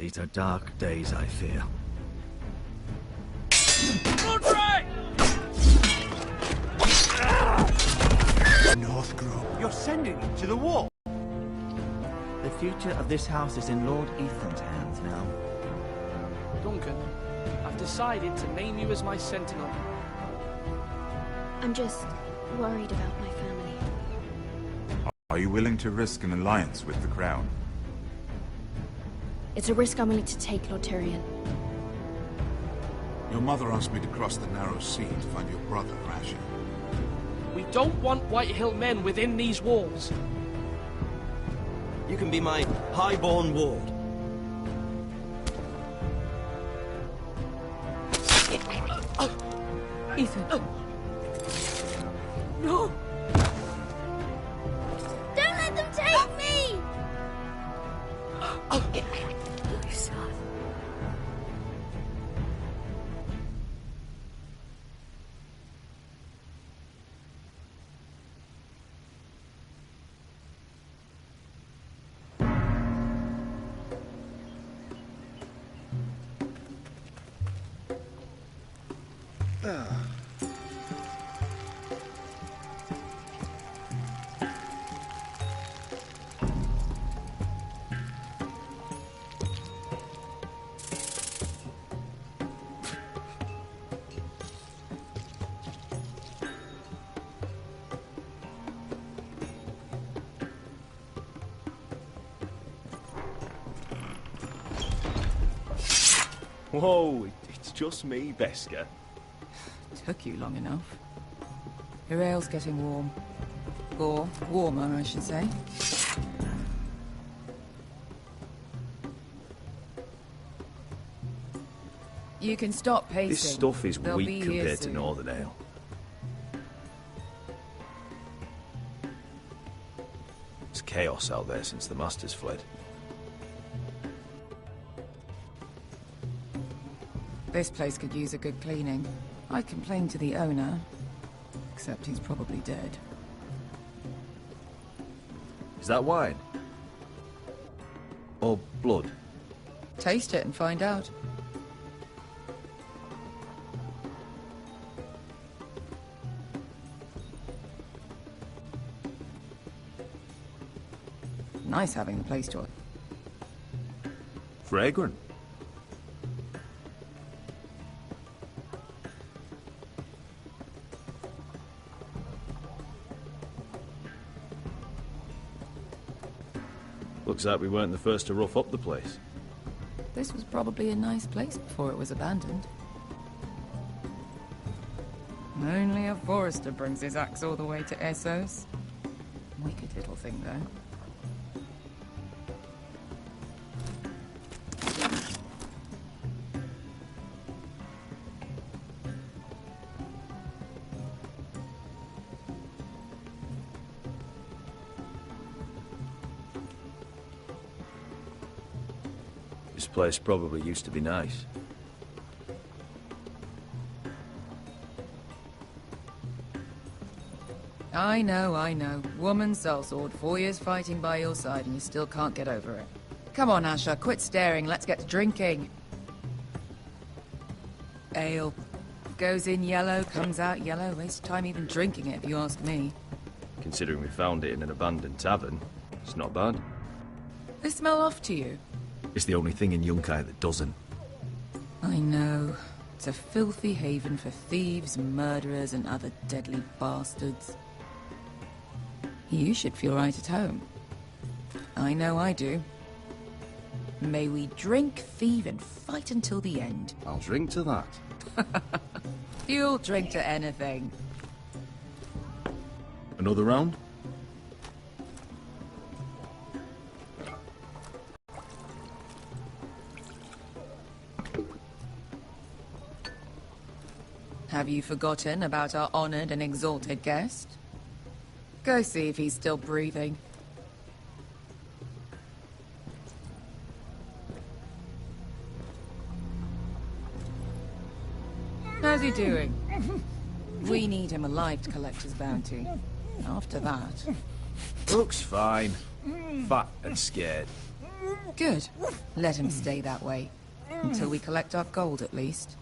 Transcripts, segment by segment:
These are dark days, I fear. North Grove. You're sending him to the wall. The future of this house is in Lord Ethan's hands now. Duncan, I've decided to name you as my sentinel. I'm just worried about my family. Are you willing to risk an alliance with the Crown? It's a risk I'm willing to take, Lord Tyrion. Your mother asked me to cross the narrow sea to find your brother, Rasha. We don't want Whitehill men within these walls. You can be my highborn ward. Ethan. No! Don't let them take me! My son. Whoa, it's just me, Beska. Took you long enough. Your ale's getting warm. Or warmer, I should say. You can stop pacing. This stuff is They'll weak be here compared to soon. Northern Ale. It's chaos out there since the Masters fled. This place could use a good cleaning. I'd complain to the owner, except he's probably dead. Is that wine? Or blood? Taste it and find out. Nice having the place to it. Fragrant. Looks like we weren't the first to rough up the place. This was probably a nice place before it was abandoned. Only a Forrester brings his axe all the way to Essos. Wicked little thing, though. This place probably used to be nice. I know. Woman sellsword, 4 years fighting by your side and you still can't get over it. Come on, Asher, quit staring, let's get to drinking. Ale. Goes in yellow, comes out yellow. Waste time even drinking it, if you ask me. Considering we found it in an abandoned tavern, it's not bad. They smell off to you? It's the only thing in Yunkai that doesn't. I know. It's a filthy haven for thieves, murderers, and other deadly bastards. You should feel right at home. I know I do. May we drink, thieve, and fight until the end. I'll drink to that. You'll drink to anything. Another round? Have you forgotten about our honored and exalted guest? Go see if he's still breathing. How's he doing? We need him alive to collect his bounty. After that... Looks fine. Fat and scared. Good. Let him stay that way. Until we collect our gold, at least.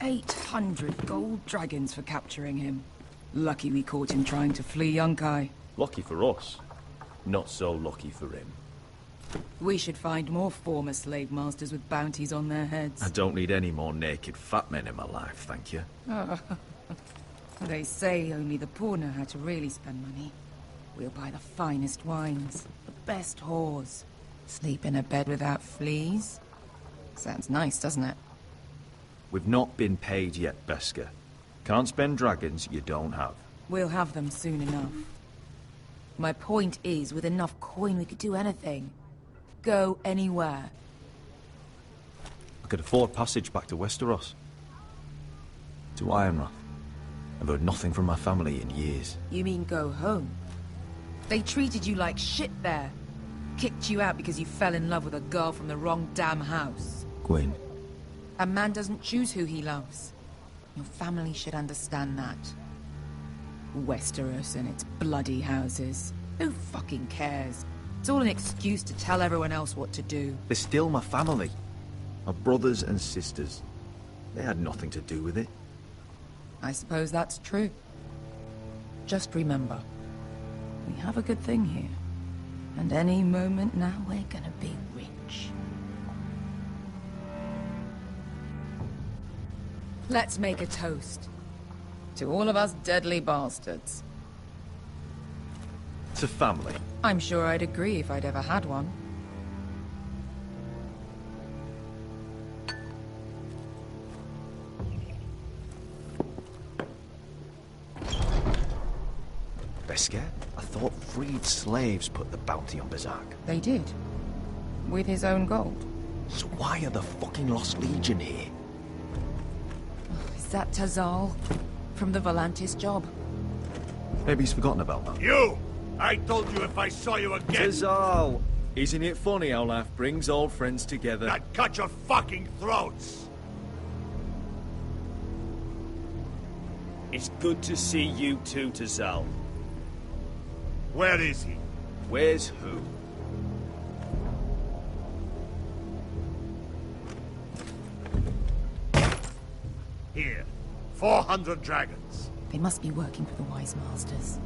800 gold dragons for capturing him. Lucky we caught him trying to flee Yunkai. Lucky for us. Not so lucky for him. We should find more former slave masters with bounties on their heads. I don't need any more naked fat men in my life, thank you. They say only the poor know how to really spend money. We'll buy the finest wines, the best whores. Sleep in a bed without fleas. Sounds nice, doesn't it? We've not been paid yet, Beska. Can't spend dragons you don't have. We'll have them soon enough. My point is, with enough coin we could do anything. Go anywhere. I could afford passage back to Westeros. To Ironrath. I've heard nothing from my family in years. You mean go home? They treated you like shit there. Kicked you out because you fell in love with a girl from the wrong damn house. Gwyn. A man doesn't choose who he loves. Your family should understand that. Westeros and its bloody houses. Who fucking cares? It's all an excuse to tell everyone else what to do. They're still my family. My brothers and sisters. They had nothing to do with it. I suppose that's true. Just remember, we have a good thing here. And any moment now we're gonna be rich. Let's make a toast. To all of us deadly bastards. To family. I'm sure I'd agree if I'd ever had one. Beska? I thought freed slaves put the bounty on Berserk. They did. With his own gold. So why are the fucking Lost Legion here? Is that Tazal? From the Volantis job? Maybe he's forgotten about that. You! I told you if I saw you again, Tazal! Isn't it funny how life brings old friends together? I'd cut your fucking throats! It's good to see you too, Tazal. Where is he? Where's who? Here. 400 dragons. They must be working for the Wise Masters.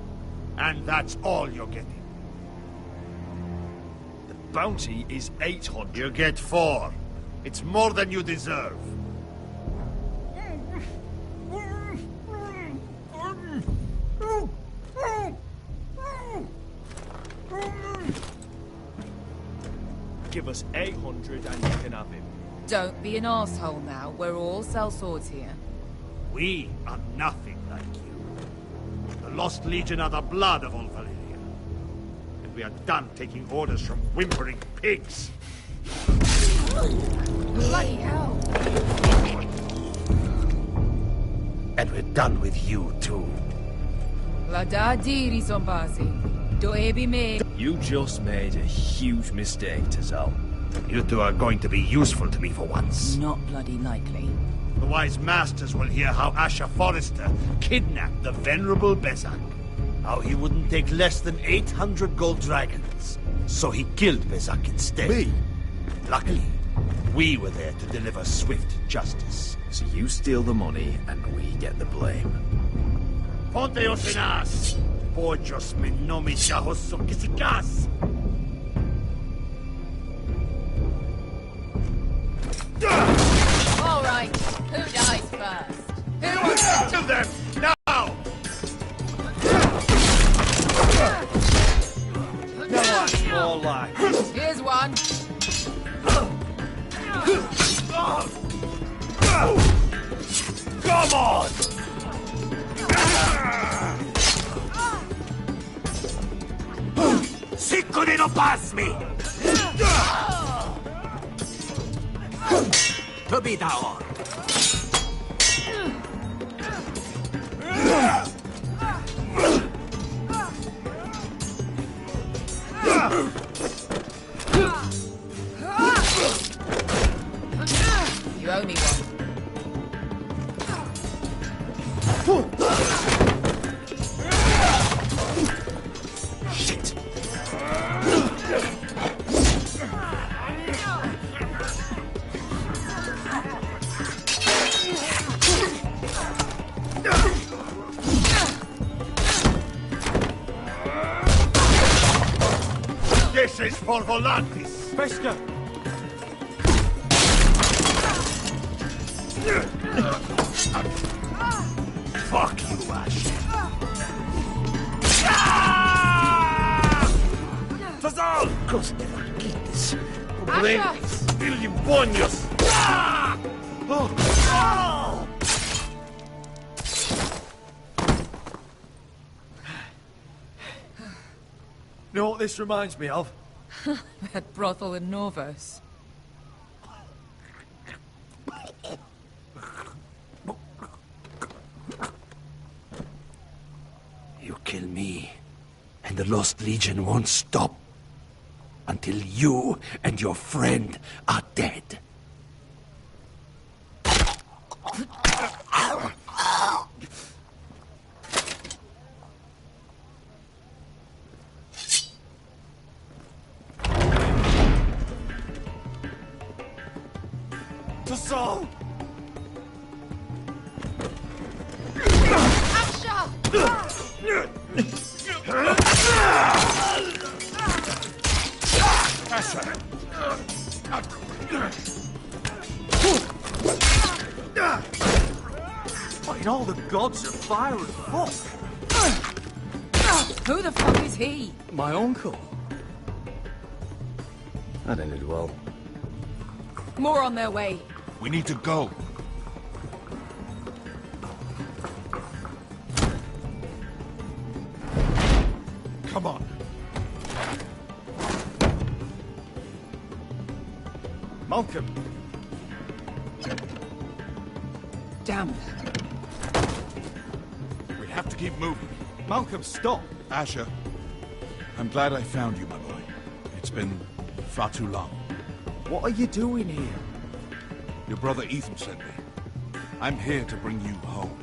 And that's all you're getting. The bounty is 800. You get 4. It's more than you deserve. Give us 800 and you can have him. Don't be an asshole now. We're all sellswords here. We are nothing like you. The Lost Legion are the blood of all Valyria. And we are done taking orders from whimpering pigs. Bloody hell! And we're done with you, too. La da diri sombasi. Do ebi me. You just made a huge mistake, Tazal. You two are going to be useful to me for once. Not bloody likely. The Wise Masters will hear how House Forrester kidnapped the venerable Bezzak. How he wouldn't take less than 800 gold dragons. So he killed Bezzak instead. Me? Luckily, we were there to deliver swift justice. So you steal the money and we get the blame. Ponteos en as! Pollos me no me chahoso kisikas! All right, who dies first? Who wants to Kill them! Now! No one more life. Here's one. Come on! Sicko de no pass me! To be down. You owe me one. Shit. This is for Volantis! Fester! Fuck you, Ash! Tuttle! Coste Marquites! Complenis! Ilimbonios! You know what this reminds me of? That brothel in Norvos. You kill me, and the Lost Legion won't stop until you and your friend are dead. Tuttle! In all the gods of fire and fuck! Who the fuck is he? My uncle. That ended well. More on their way. We need to go. Come on. Malcolm! Damn. We have to keep moving. Malcolm, stop! Asher, I'm glad I found you, my boy. It's been far too long. What are you doing here? Your brother Ethan sent me. I'm here to bring you home.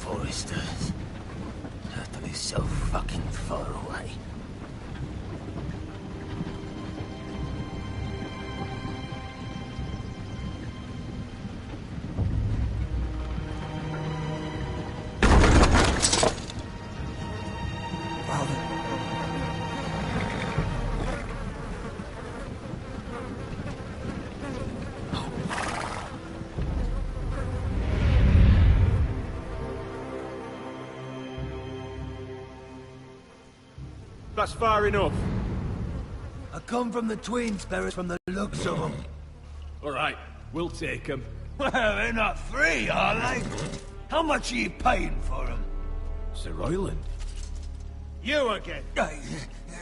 Forresters. Tuttle is so fucking far away. that's far enough. I come from the twin spirits from the looks of them. All right, we'll take them. Well, they're not free, are they? How much are you paying for them? Sir Royland. You again. Who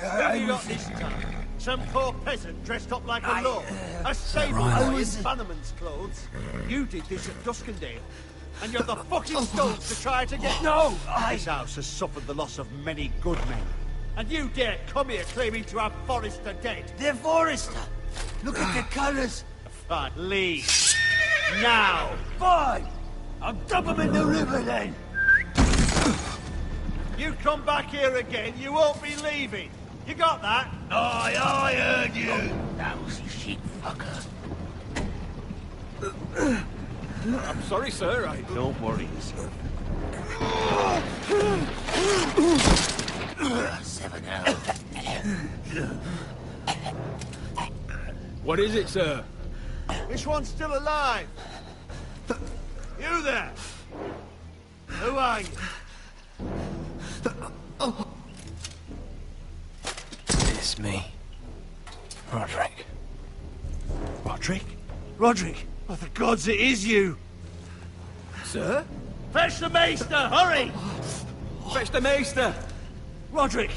have you got this time? Some poor peasant dressed up like a lord. A stable boy in Bannerman's clothes. You did this at Duskendale. And you're the fucking stones to try it again. No, This house has suffered the loss of many good men. And you dare come here claiming to have Forrester dead. They're Forrester. Look at the colours. Fine, leave. Now. Fine. I'll dump them in the river then. You come back here again, you won't be leaving. You got that? Aye, I heard you. Lousy sheep fucker. I'm sorry, sir. Don't worry, sir. 7 out. What is it, sir? This one's still alive. You there. Who are you? It's me. Roderick. Roderick? Roderick? Oh, the gods, it is you! Sir? Fetch the maester, hurry! Fetch the maester! Roderick!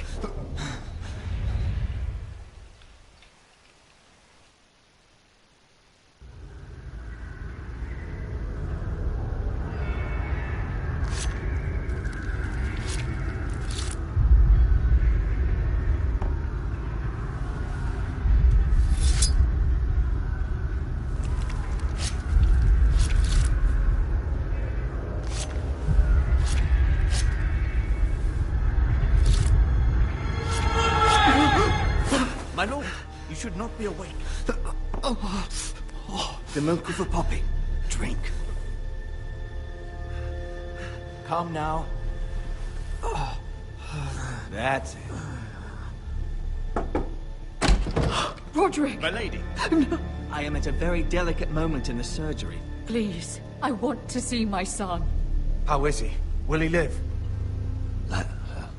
My lord, you should not be awake. The milk of the poppy. Drink. Calm now. That's it. Roderick! My lady. No. I am at a very delicate moment in the surgery. Please, I want to see my son. How is he? Will he live? Let her.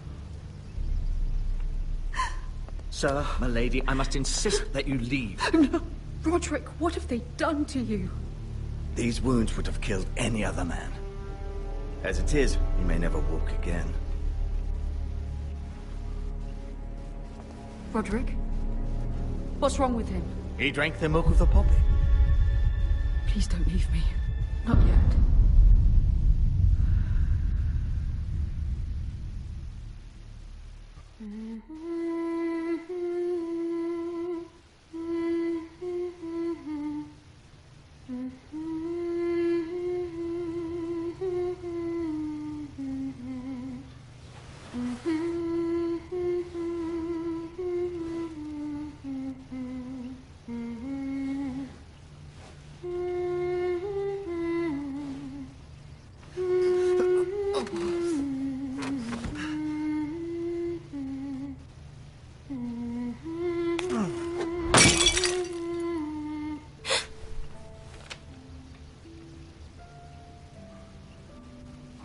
Sir, my lady, I must insist that you leave. No. Roderick, what have they done to you? These wounds would have killed any other man. As it is, he may never walk again. Roderick? What's wrong with him? He drank the milk of the poppy. Please don't leave me. Not yet.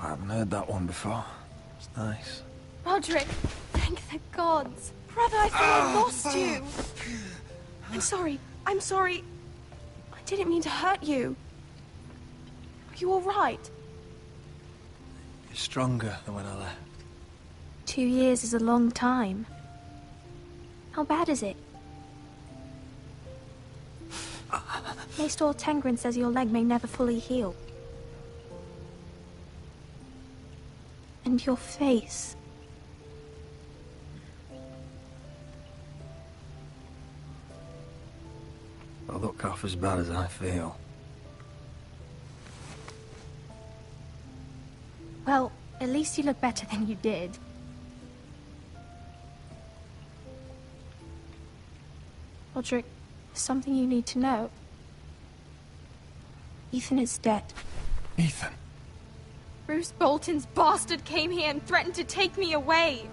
I haven't heard that one before. It's nice. Roderick, thank the gods. Brother, I thought I lost you. I'm sorry. I didn't mean to hurt you. Are you all right? You're stronger than when I left. 2 years is a long time. How bad is it? Maester Tengrin says your leg may never fully heal. And your face. I look half as bad as I feel. Well, at least you look better than you did. Roderick, there's something you need to know. Ethan is dead. Ethan? Bruce Bolton's bastard came here and threatened to take me away.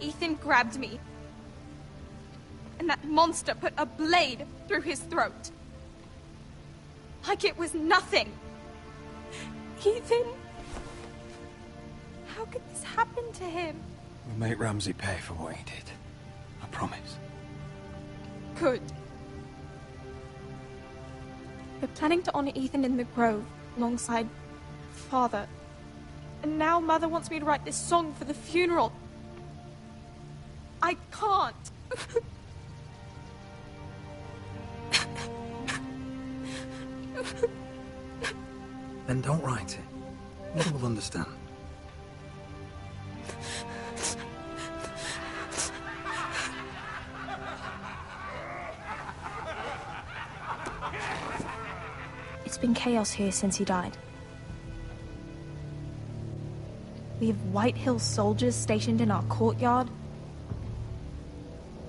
Ethan grabbed me. And that monster put a blade through his throat. Like it was nothing. Ethan... How could this happen to him? We'll make Ramsay pay for what he did. I promise. Good. We're planning to honor Ethan in the Grove, alongside Father. And now Mother wants me to write this song for the funeral. I can't. Then don't write it. Mother will understand. It's been chaos here since he died. We have Whitehill soldiers stationed in our courtyard.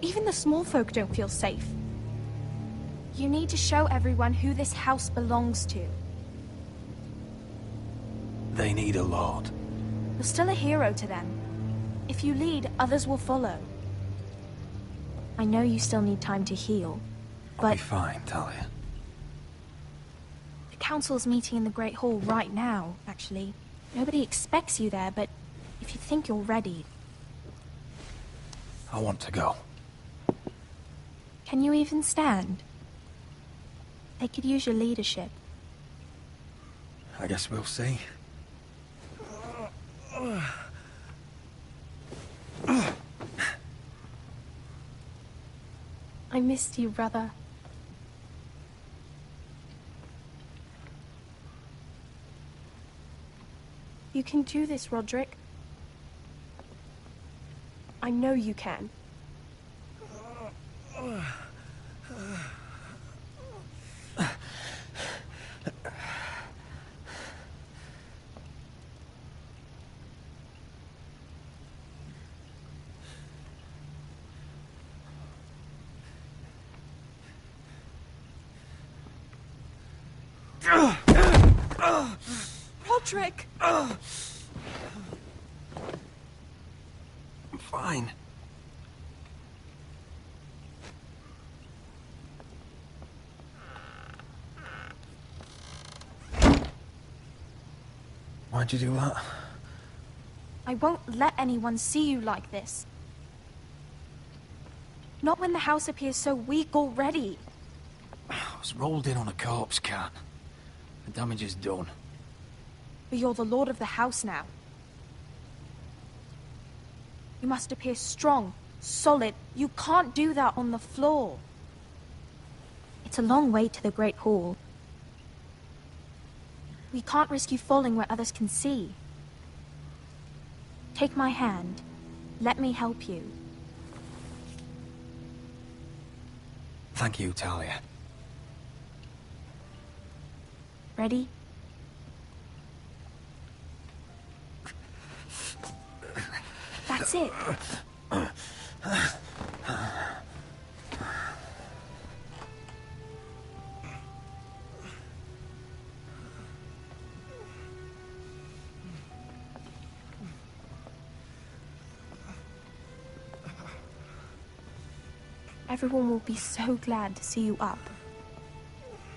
Even the small folk don't feel safe. You need to show everyone who this house belongs to. They need a lord. You're still a hero to them. If you lead, others will follow. I know you still need time to heal, but... I'll be fine, Talia. The council's meeting in the Great Hall right now, actually. Nobody expects you there, but if you think you're ready... I want to go. Can you even stand? They could use your leadership. I guess we'll see. I missed you, brother. You can do this, Roderick. I know you can. Roderick! I'm fine. Why'd you do that? I won't let anyone see you like this. Not when the house appears so weak already. I was rolled in on a corpse cart. The damage is done. But you're the lord of the house now. You must appear strong, solid. You can't do that on the floor. It's a long way to the Great Hall. We can't risk you falling where others can see. Take my hand. Let me help you. Thank you, Talia. Ready? That's it. Everyone will be so glad to see you up.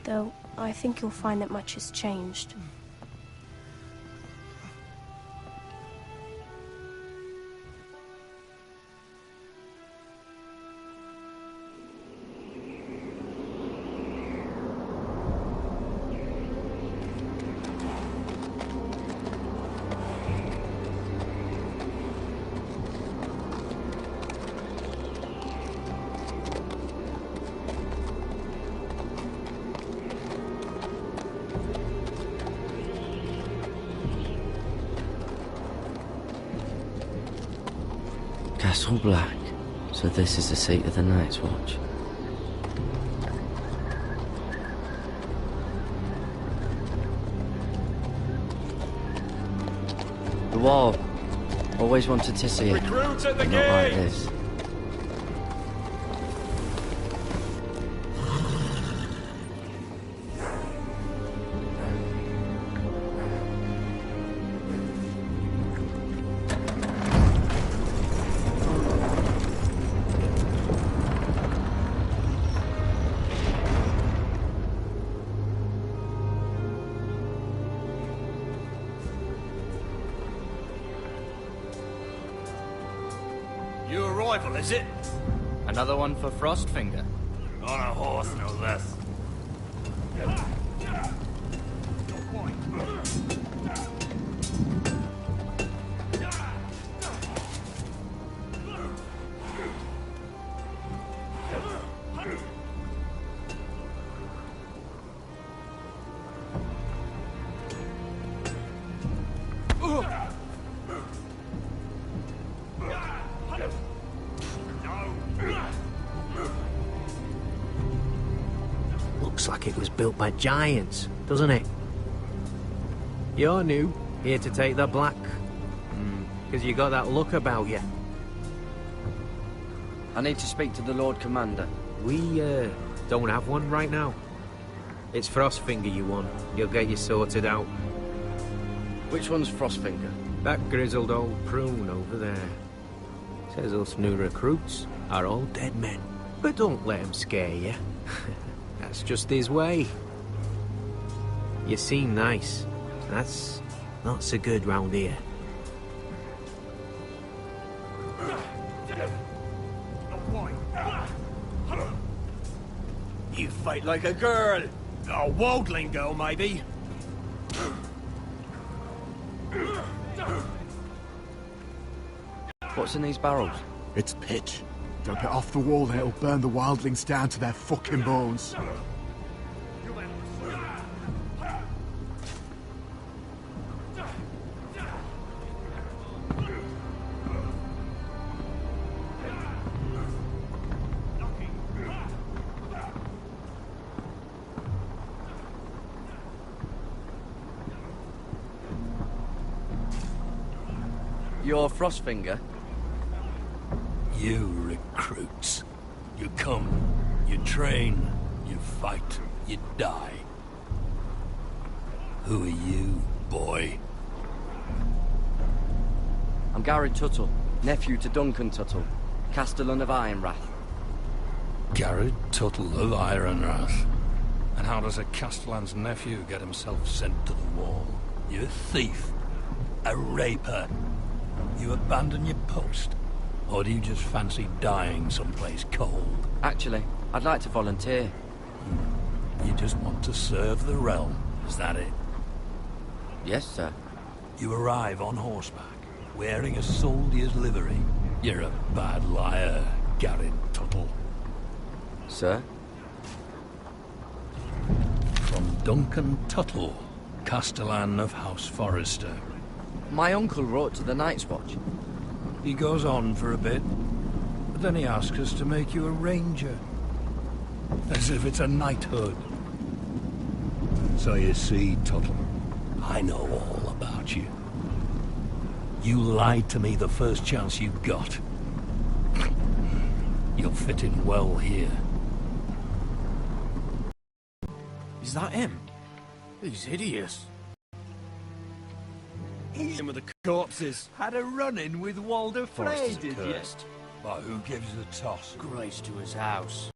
Though, I think you'll find that much has changed. Castle Black. So this is the seat of the Night's Watch. The wall. Always wanted to see it. Recruits at the but not like gate! this. rifle, is it? Another one for Frostfinger. On a horse, no less. Looks like it was built by giants, doesn't it? You're new, here to take the black. Because you got that look about you. I need to speak to the Lord Commander. We, don't have one right now. It's Frostfinger you want. He'll get you sorted out. Which one's Frostfinger? That grizzled old prune over there. Says us new recruits are all dead men. But don't let him scare you. That's just his way. You seem nice. That's not so good round here. You fight like a girl. A waldling girl, maybe. What's in these barrels? It's pitch. Dump it off the wall and it'll burn the wildlings down to their fucking bones. You're Frostfinger? You recruits. You come, you train, you fight, you die. Who are you, boy? I'm Garrett Tuttle, nephew to Duncan Tuttle, Castellan of Ironrath. Garrett Tuttle of Ironrath. And how does a Castellan's nephew get himself sent to the wall? You're a thief. A raper. You abandon your post? Or do you just fancy dying someplace cold? Actually, I'd like to volunteer. You just want to serve the realm, is that it? Yes, sir. You arrive on horseback, wearing a soldier's livery. You're a bad liar, Garrett Tuttle. Sir? From Duncan Tuttle, Castellan of House Forrester. My uncle wrote to the Night's Watch. He goes on for a bit, but then he asks us to make you a ranger. As if it's a knighthood. So you see, Tuttle, I know all about you. You lied to me the first chance you got. You'll fit in well here. Is that him? He's hideous. He's in with the corpses. Had a run-in with Walder Frey, did you? But who gives a toss? Grace to his house.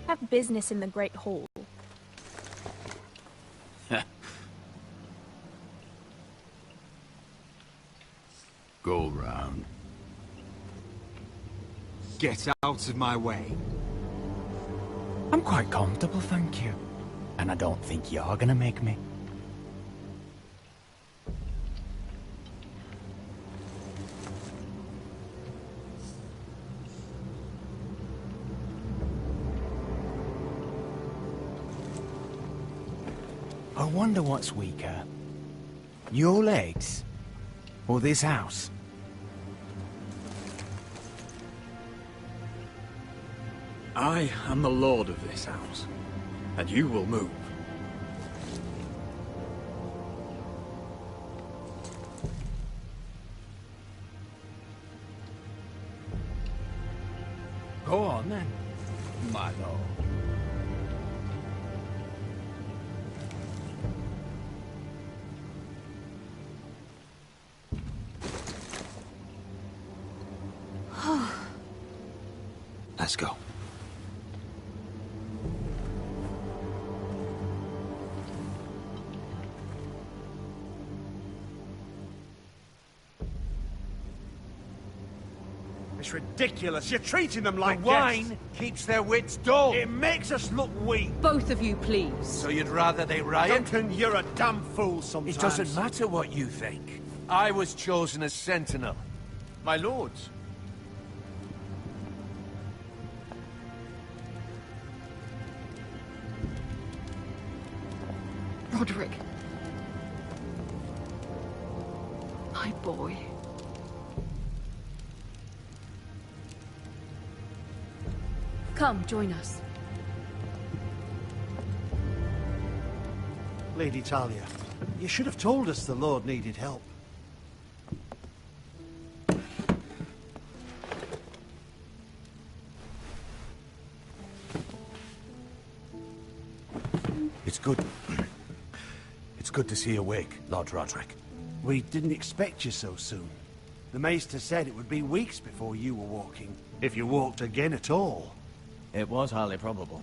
Have business in the Great Hall. Go round. Get out of my way. I'm quite comfortable, thank you. And I don't think you're gonna make me. I wonder what's weaker. Your legs? Or this house? I am the lord of this house, and you will move. Go on then, my lord. Let's go. It's ridiculous. You're treating them like The wine keeps their wits dull. It makes us look weak. Both of you, please. So you'd rather they riot? Duncan, you're a damn fool sometimes. It doesn't matter what you think. I was chosen as sentinel. My lords. Roderick. My boy. Come, join us. Lady Talia, you should have told us the Lord needed help. It's good. It's good to see you awake, Lord Roderick. We didn't expect you so soon. The Maester said it would be weeks before you were walking, if you walked again at all. It was highly probable.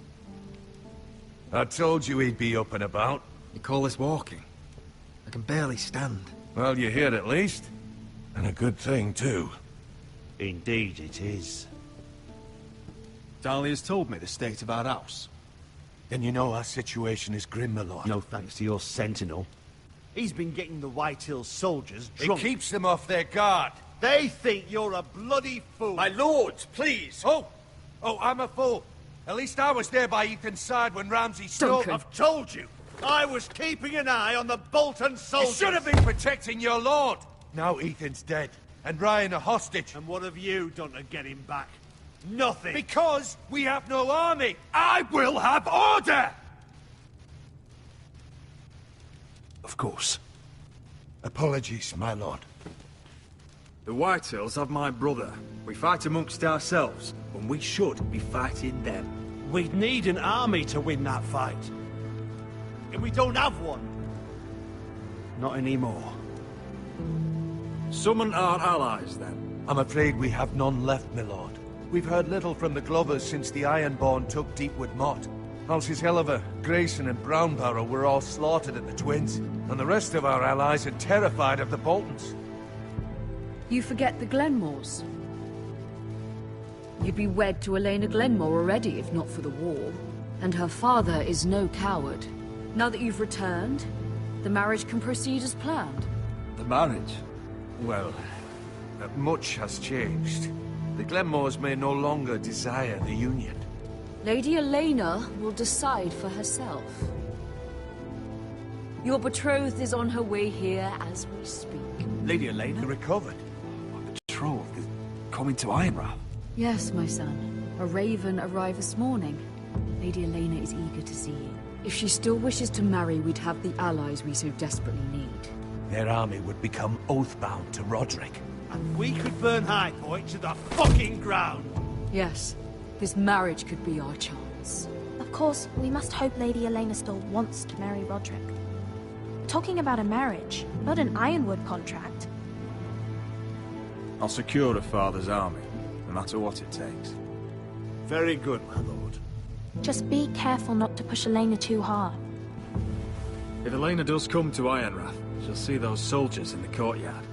I told you he'd be up and about. You call this walking? I can barely stand. Well, you're here at least. And a good thing, too. Indeed it is. Dahlia's told me the state of our house. Then you know our situation is grim, my lord. No thanks to your sentinel. He's been getting the Whitehill soldiers drunk. It keeps them off their guard. They think you're a bloody fool. My lords, please! Oh, I'm a fool. At least I was there by Ethan's side when Ramsay stole... I've told you. I was keeping an eye on the Bolton soldiers. You should have been protecting your lord. Now Ethan's dead, and Ryan a hostage. And what have you done to get him back? Nothing. Because we have no army. I will have order! Of course. Apologies, my lord. The Whitehills have my brother. We fight amongst ourselves, when we should be fighting them. We'd need an army to win that fight. And we don't have one. Not anymore. Summon our allies, then. I'm afraid we have none left, my lord. We've heard little from the Glovers since the Ironborn took Deepwood Motte. Halsey's Helliver, Grayson and Brownbarrow were all slaughtered at the Twins, and the rest of our allies are terrified of the Boltons. You forget the Glenmores. You'd be wed to Elena Glenmore already, if not for the war. And her father is no coward. Now that you've returned, the marriage can proceed as planned. The marriage? Well, much has changed. The Glenmores may no longer desire the union. Lady Elena will decide for herself. Your betrothed is on her way here as we speak. Lady Elena? Recovered. My betrothed is coming to Ironrath. Yes, my son. A raven arrived this morning. Lady Elena is eager to see you. If she still wishes to marry, we'd have the allies we so desperately need. Their army would become oathbound to Roderick. And we could burn High Point to the fucking ground. Yes. This marriage could be our chance. Of course, we must hope Lady Elena still wants to marry Roderick. Talking about a marriage, not an Ironwood contract. I'll secure her father's army, no matter what it takes. Very good, my lord. Just be careful not to push Elena too hard. If Elena does come to Ironrath, she'll see those soldiers in the courtyard.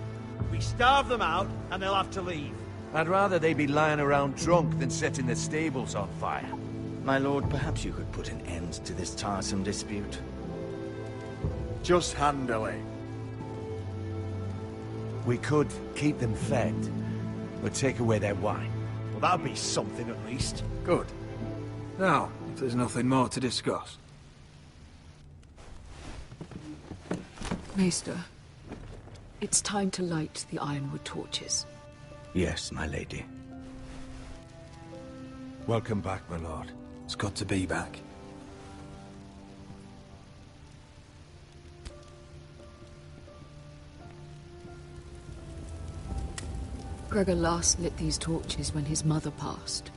We starve them out, and they'll have to leave. I'd rather they be lying around drunk than setting the stables on fire. My lord, perhaps you could put an end to this tiresome dispute. Just handle it. We could keep them fed, but take away their wine. Well, that'd be something at least. Good. Now, if there's nothing more to discuss. Maester, it's time to light the Ironwood torches. Yes, my lady. Welcome back, my lord. It's good to be back. Gregor last lit these torches when his mother passed.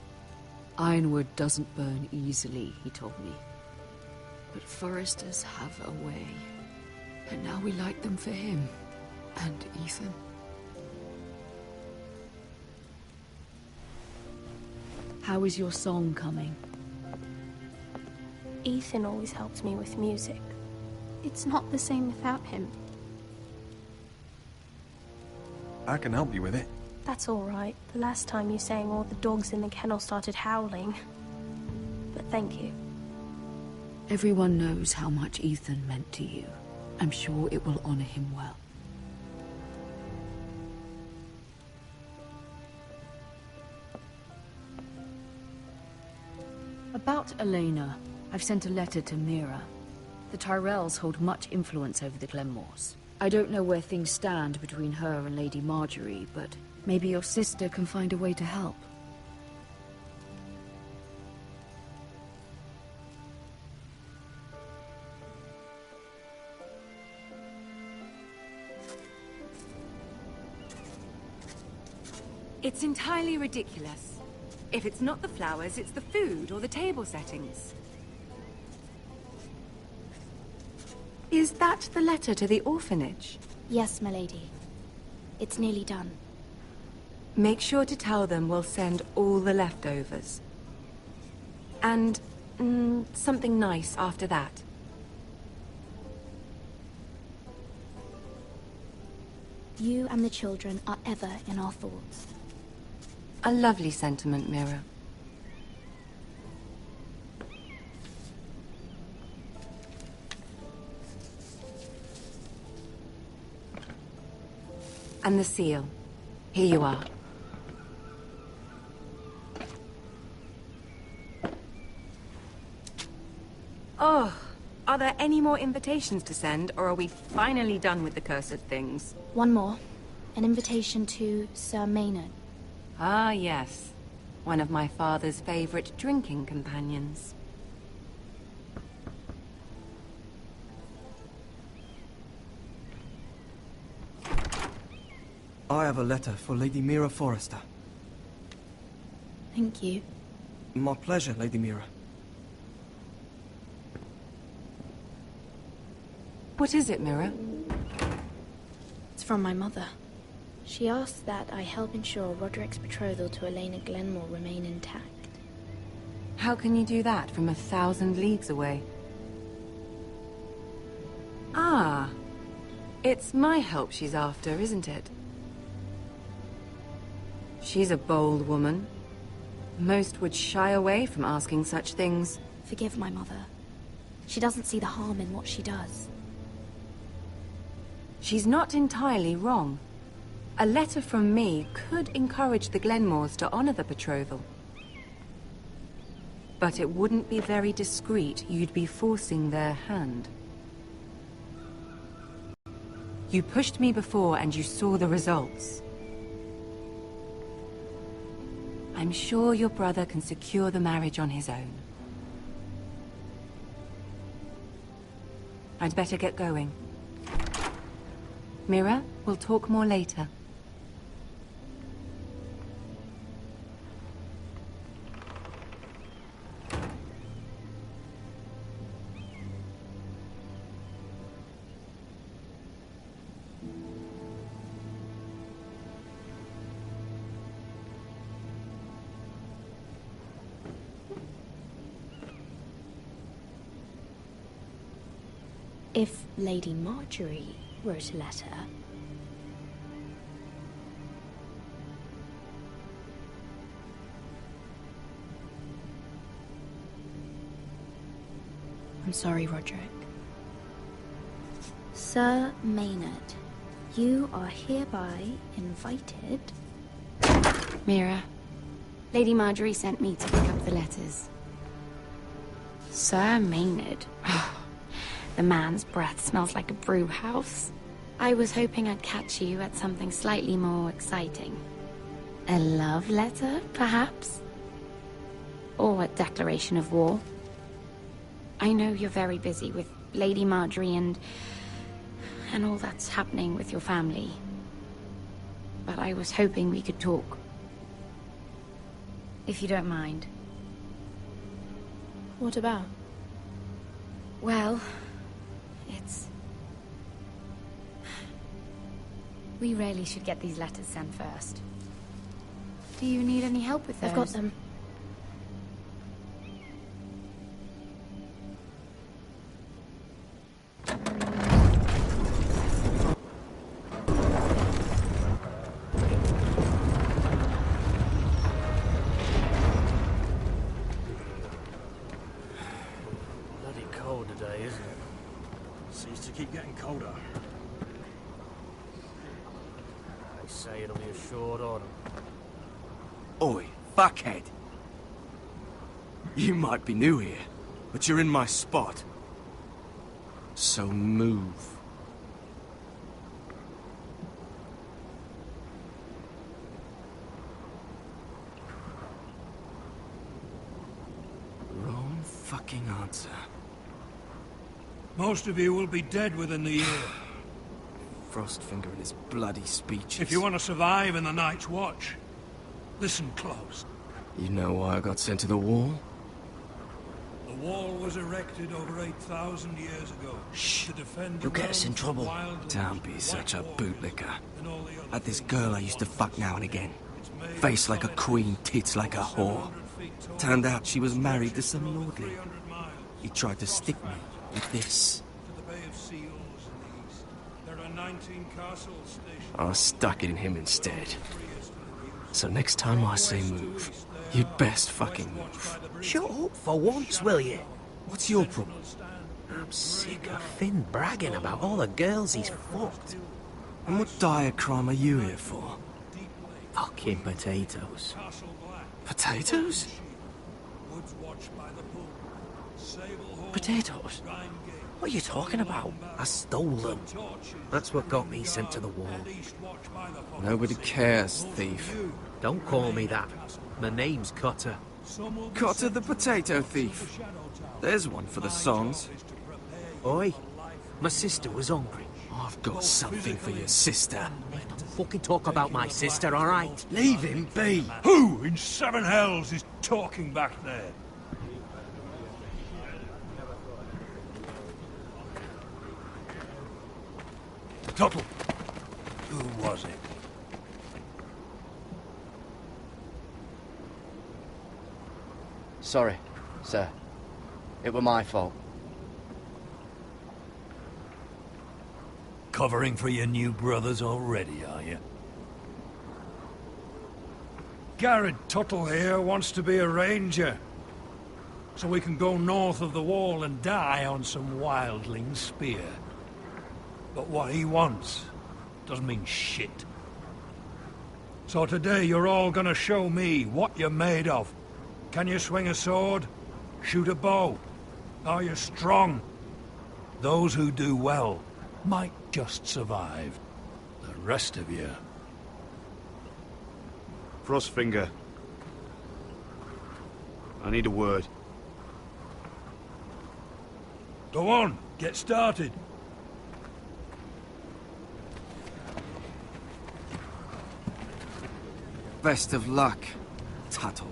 Ironwood doesn't burn easily, he told me. But Forresters have a way. And now we light them for him. And Ethan. How is your song coming? Ethan always helps me with music. It's not the same without him. I can help you with it. That's all right. The last time you sang, all the dogs in the kennel started howling. But thank you. Everyone knows how much Ethan meant to you. I'm sure it will honor him well. About Elena, I've sent a letter to Mira. The Tyrells hold much influence over the Glenmores. I don't know where things stand between her and Lady Marjorie, but maybe your sister can find a way to help. It's entirely ridiculous. If it's not the flowers, it's the food or the table settings. Is that the letter to the orphanage? Yes, my lady. It's nearly done. Make sure to tell them we'll send all the leftovers. And something nice after that. You and the children are ever in our thoughts. A lovely sentiment, Mira. And the seal. Here you are. Oh, are there any more invitations to send, or are we finally done with the cursed things? One more. An invitation to Sir Maynard. Ah, yes. One of my father's favorite drinking companions. I have a letter for Lady Mira Forrester. Thank you. My pleasure, Lady Mira. What is it, Mira? It's from my mother. She asks that I help ensure Roderick's betrothal to Elena Glenmore remain intact. How can you do that from 1,000 leagues away? Ah, it's my help she's after, isn't it? She's a bold woman. Most would shy away from asking such things. Forgive my mother. She doesn't see the harm in what she does. She's not entirely wrong. A letter from me could encourage the Glenmores to honor the betrothal. But it wouldn't be very discreet. You'd be forcing their hand. You pushed me before and you saw the results. I'm sure your brother can secure the marriage on his own. I'd better get going. Mira, we'll talk more later. If Lady Marjorie wrote a letter... I'm sorry, Roderick. Sir Maynard, you are hereby invited... Mira, Lady Marjorie sent me to pick up the letters. Sir Maynard? The man's breath smells like a brew house. I was hoping I'd catch you at something slightly more exciting. A love letter, perhaps? Or a declaration of war? I know you're very busy with Lady Marjorie and all that's happening with your family. But I was hoping we could talk. If you don't mind. What about? Well, we really should get these letters sent first. Do you need any help with those? I've got them. keep getting colder. They say it'll be a short autumn. Oi, fuckhead. You might be new here, but you're in my spot. So move. Wrong fucking answer. Most of you will be dead within the year. Frostfinger and his bloody speeches. If you want to survive in the Night's Watch, listen close. You know why I got sent to the wall? The wall was erected over 8,000 years ago to defend. You'll get us in trouble. Don't be such a bootlicker. Had this girl I used to fuck now and again. Face like a queen, tits like a whore. Turned out she was married to some lordly. He tried to stick me with this. I stuck it in him instead. So next time I say move, you'd best fucking move. Shut up for once, will you? What's your problem? I'm sick of Finn bragging about all the girls he's fucked. And what dire crime are you here for? Fucking potatoes. Potatoes? Potatoes? What are you talking about? I stole them. That's what got me sent to the wall. Nobody cares, thief. Don't call me that. My name's Cutter. Cutter the potato thief. There's one for the songs. Oi, my sister was hungry. I've got something for your sister. Don't fucking talk about my sister, alright? Leave him be. Who in seven hells is talking back there? Tuttle. Who was it? Sorry, sir. It were my fault. Covering for your new brothers already, are you? Garrett Tuttle here wants to be a ranger. So we can go north of the wall and die on some wildling spear. But what he wants doesn't mean shit. So today you're all gonna show me what you're made of. Can you swing a sword? Shoot a bow? Are you strong? Those who do well might just survive. The rest of you... Frostfinger. I need a word. Go on, get started. Best of luck, Tuttle.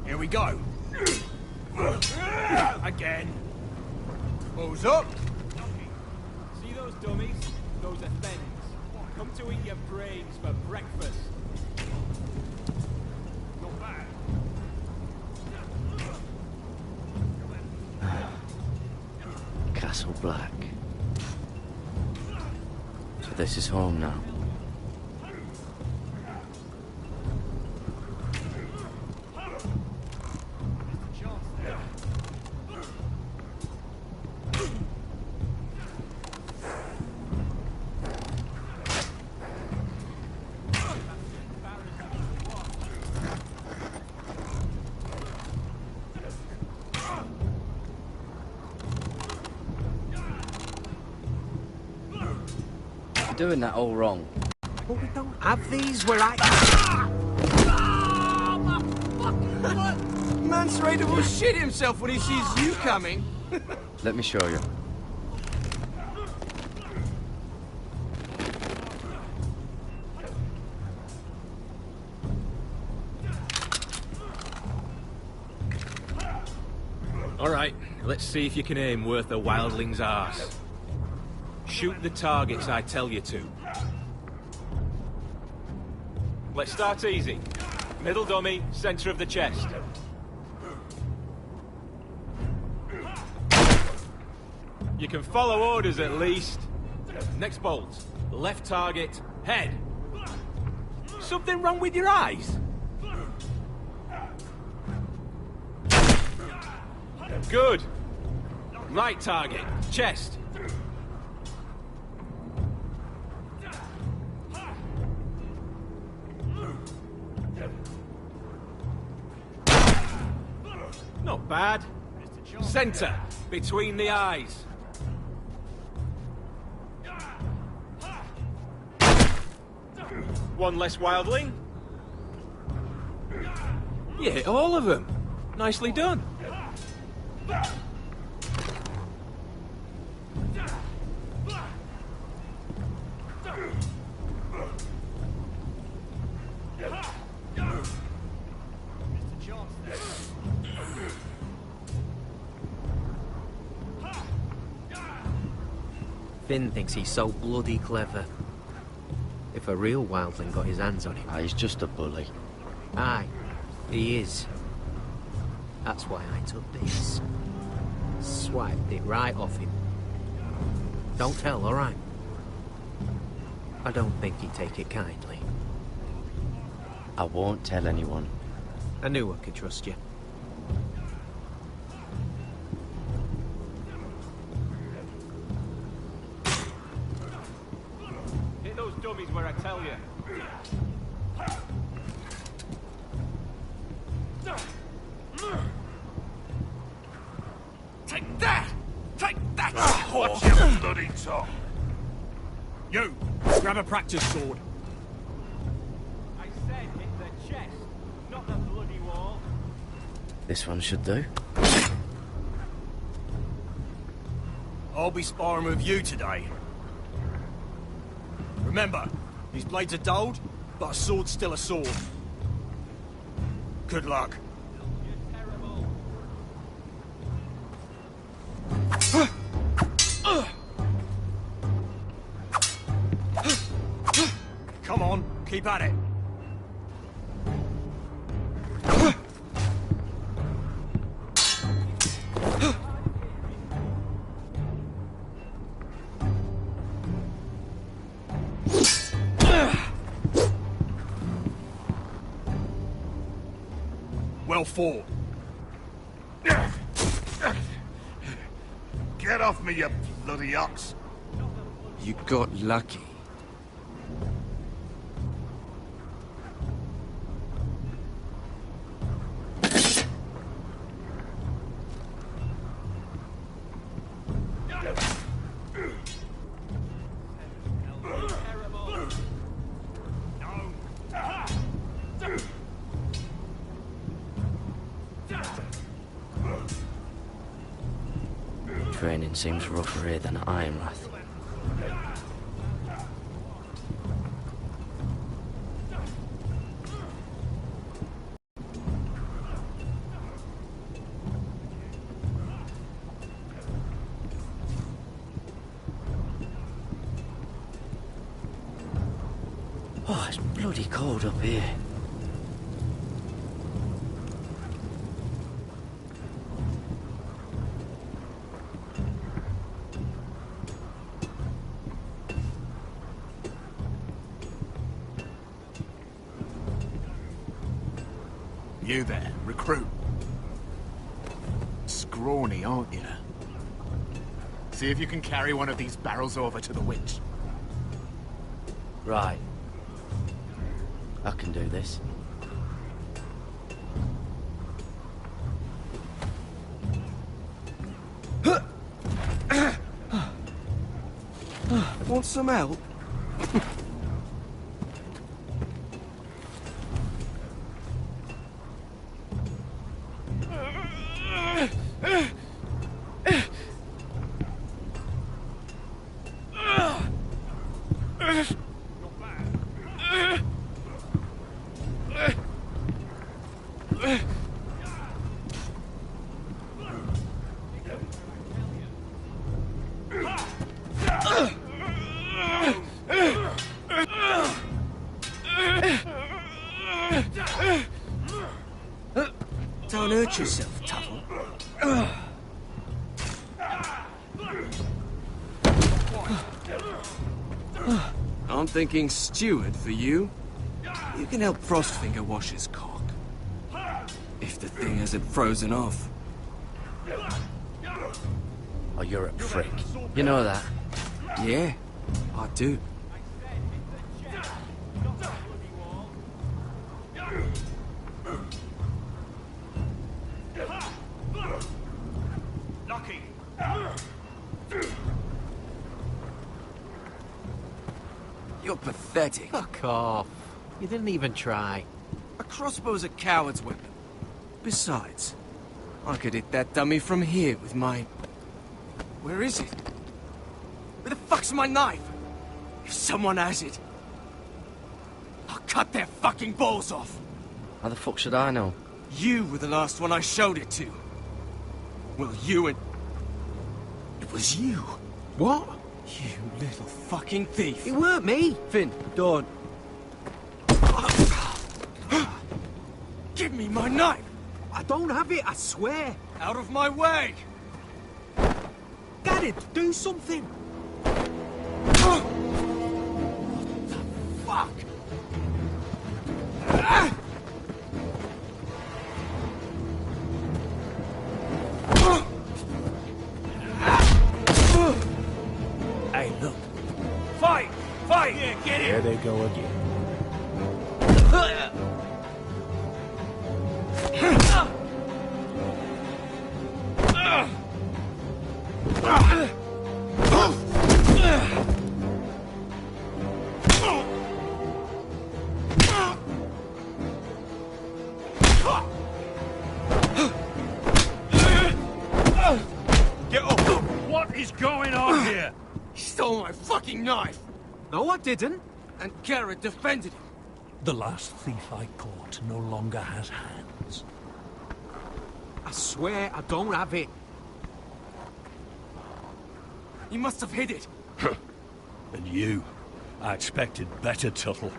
Here we go. Again. Who's up? See those dummies? Those are things. Come to eat your brains for breakfast. Not bad. Castle Black. So this is home now. You're doing that all wrong. But we don't have these where I... Man's raider will shit himself when he sees you coming. Let me show you. Alright, let's see if you can aim worth a wildling's arse. Shoot the targets I tell you to. Let's start easy. Middle dummy, center of the chest. You can follow orders at least. Next bolt. Left target, head. Something wrong with your eyes? Good. Right target. Chest. Not bad. Center. Between the eyes. One less wildling. You hit all of them. Nicely done. Finn thinks he's so bloody clever. If a real wildling got his hands on him... He's just a bully. Aye, he is. That's why I took this. Swiped it right off him. Don't tell, alright? I don't think he'd take it kindly. I won't tell anyone. I knew I could trust you. Hit those dummies where I tell you. Take that! Take that! Watch your bloody tongue! You! Grab a practice sword. I said hit the chest, not the bloody wall. This one should do. I'll be sparring with you today. Remember, these blades are dulled, but a sword's still a sword. Good luck. Come on, keep at it. Well fought. Get off me, you bloody ox! You got lucky. Training seems rougher here than at Ironrath. Oh, it's bloody cold up here. You there, recruit. Scrawny, aren't you? See if you can carry one of these barrels over to the witch. Right. I can do this. Want some help? Don't hurt yourself, Tuttle. I'm thinking steward for you. You can help Frostfinger wash his cock. If the thing hasn't frozen off. Oh, you're a prick. You know that? Yeah, I do. Lucky. You're pathetic. Fuck off. You didn't even try. A crossbow's a coward's weapon. Besides, I could hit that dummy from here with my... Where is it? Where the fuck's my knife? If someone has it, I'll cut their fucking balls off. How the fuck should I know? You were the last one I showed it to. Well, you and... It was you. What? You little fucking thief. It weren't me. Finn, don't. Give me my knife! I don't have it, I swear. Out of my way! Garrett, do something. What the fuck? Hey, look. Fight! Fight! Yeah, get it! There they go again. Get up! What is going on here? He stole my fucking knife! No, I didn't. And Garrett defended him. The last thief I caught no longer has hands. I swear I don't have it. You must have hid it. And you, I expected better, Tuttle.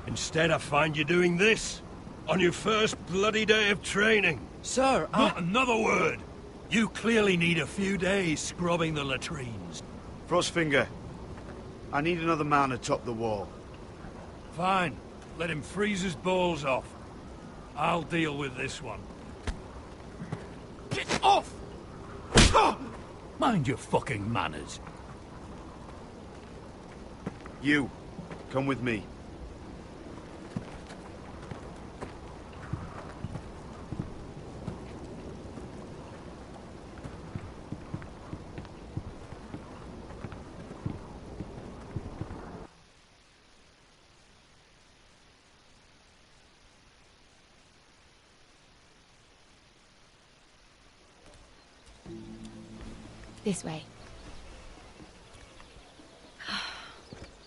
Instead, I find you doing this on your first bloody day of training. Sir, Not another word! You clearly need a few days scrubbing the latrines. Frostfinger, I need another man to top the wall. Fine. Let him freeze his balls off. I'll deal with this one. Get off! Mind your fucking manners. You, come with me. This way.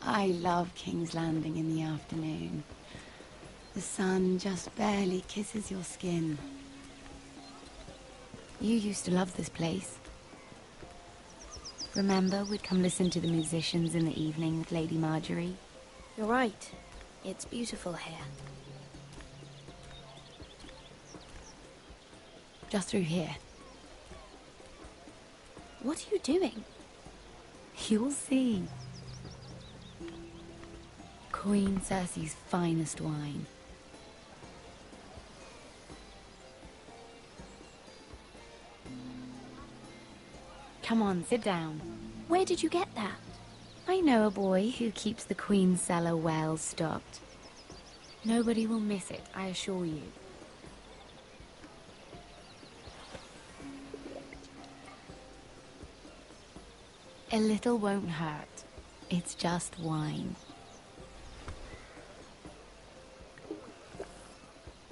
I love King's Landing in the afternoon. The sun just barely kisses your skin. You used to love this place. Remember, we'd come listen to the musicians in the evening with Lady Marjorie? You're right. It's beautiful here. Just through here. What are you doing? You'll see. Queen Cersei's finest wine. Come on, sit down. Where did you get that? I know a boy who keeps the Queen's cellar well stocked. Nobody will miss it, I assure you. A little won't hurt. It's just wine.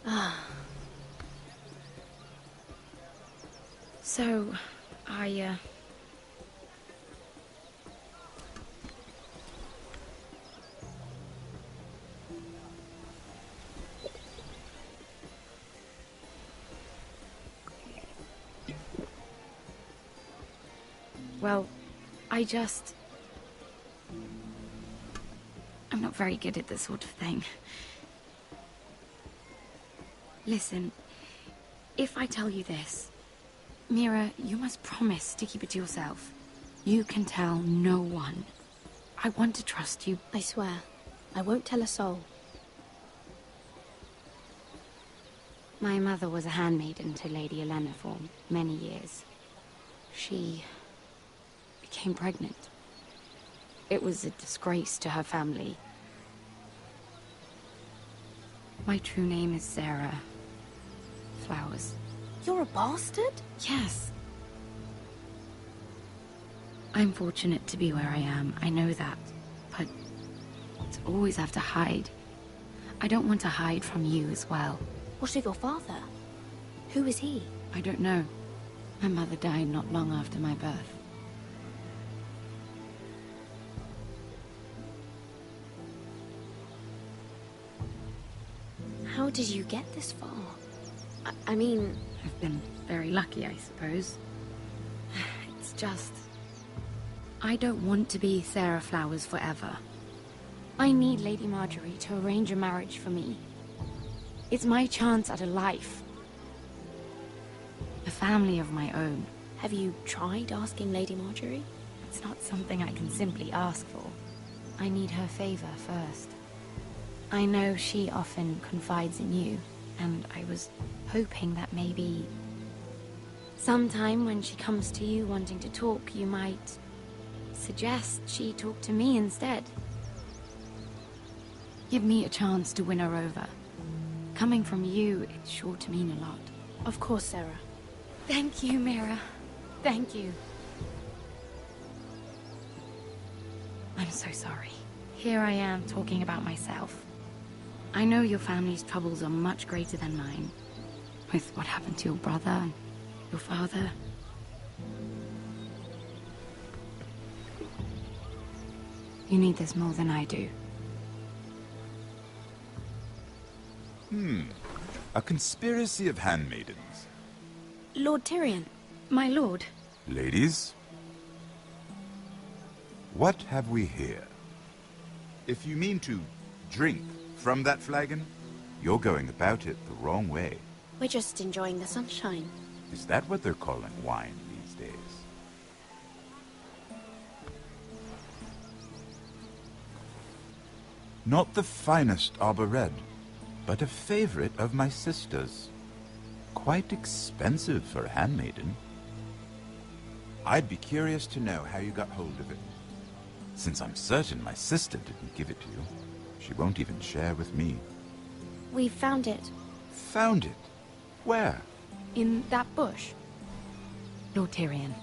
Ah. So, well, I'm not very good at this sort of thing. Listen, if I tell you this, Mira, you must promise to keep it to yourself. You can tell no one. I want to trust you. I swear, I won't tell a soul. My mother was a handmaiden to Lady Elena for many years. She became pregnant. It was a disgrace to her family. My true name is Sarah Flowers. You're a bastard? Yes. I'm fortunate to be where I am, I know that. But to always have to hide. I don't want to hide from you as well. What of your father? Who is he? I don't know. My mother died not long after my birth. How did you get this far? I mean... I've been very lucky, I suppose. It's just... I don't want to be Sarah Flowers forever. I need Lady Marjorie to arrange a marriage for me. It's my chance at a life. A family of my own. Have you tried asking Lady Marjorie? It's not something I can simply ask for. I need her favor first. I know she often confides in you, and I was hoping that maybe... sometime when she comes to you wanting to talk, you might... suggest she talk to me instead. Give me a chance to win her over. Coming from you, it's sure to mean a lot. Of course, Sarah. Thank you, Mira. Thank you. I'm so sorry. Here I am talking about myself. I know your family's troubles are much greater than mine. With what happened to your brother and your father. You need this more than I do. A conspiracy of handmaidens. Lord Tyrion. My lord. Ladies, what have we here? If you mean to drink from that flagon, you're going about it the wrong way. We're just enjoying the sunshine. Is that what they're calling wine these days? Not the finest arbor red, but a favorite of my sister's. Quite expensive for a handmaiden. I'd be curious to know how you got hold of it. Since I'm certain my sister didn't give it to you, she won't even share with me. We found it. Found it? Where? In that bush. Lord Tyrion.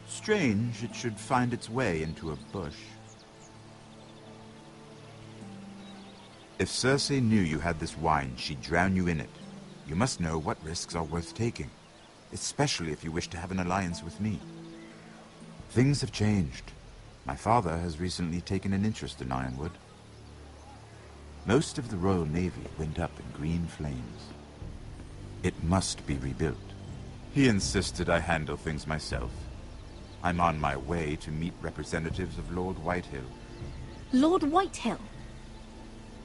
Strange it should find its way into a bush. If Cersei knew you had this wine, she'd drown you in it. You must know what risks are worth taking, especially if you wish to have an alliance with me. Things have changed. My father has recently taken an interest in Ironwood. Most of the Royal Navy went up in green flames. It must be rebuilt. He insisted I handle things myself. I'm on my way to meet representatives of Lord Whitehill. Lord Whitehill?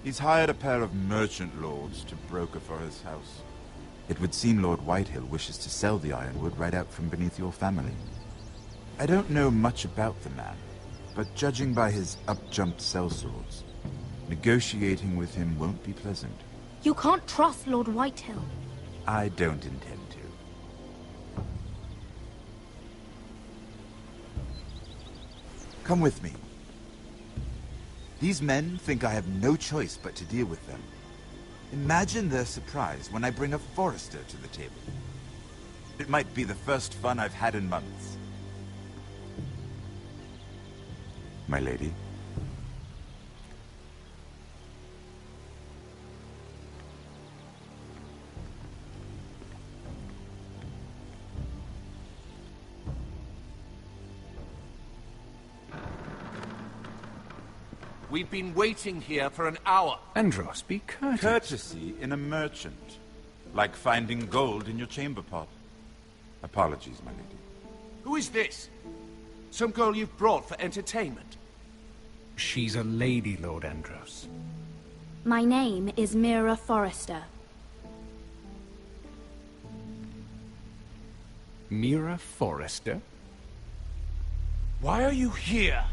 He's hired a pair of merchant lords to broker for his house. It would seem Lord Whitehill wishes to sell the Ironwood right out from beneath your family. I don't know much about the man, but judging by his up-jumped sellswords, negotiating with him won't be pleasant. You can't trust Lord Whitehill. I don't intend to. Come with me. These men think I have no choice but to deal with them. Imagine their surprise when I bring a Forrester to the table. It might be the first fun I've had in months. My lady. We've been waiting here for an hour. Andros, be courteous. Courtesy in a merchant. Like finding gold in your chamber pot. Apologies, my lady. Who is this? Some girl you've brought for entertainment? She's a lady, Lord Andros. My name is Mira Forrester. Mira Forrester? Why are you here?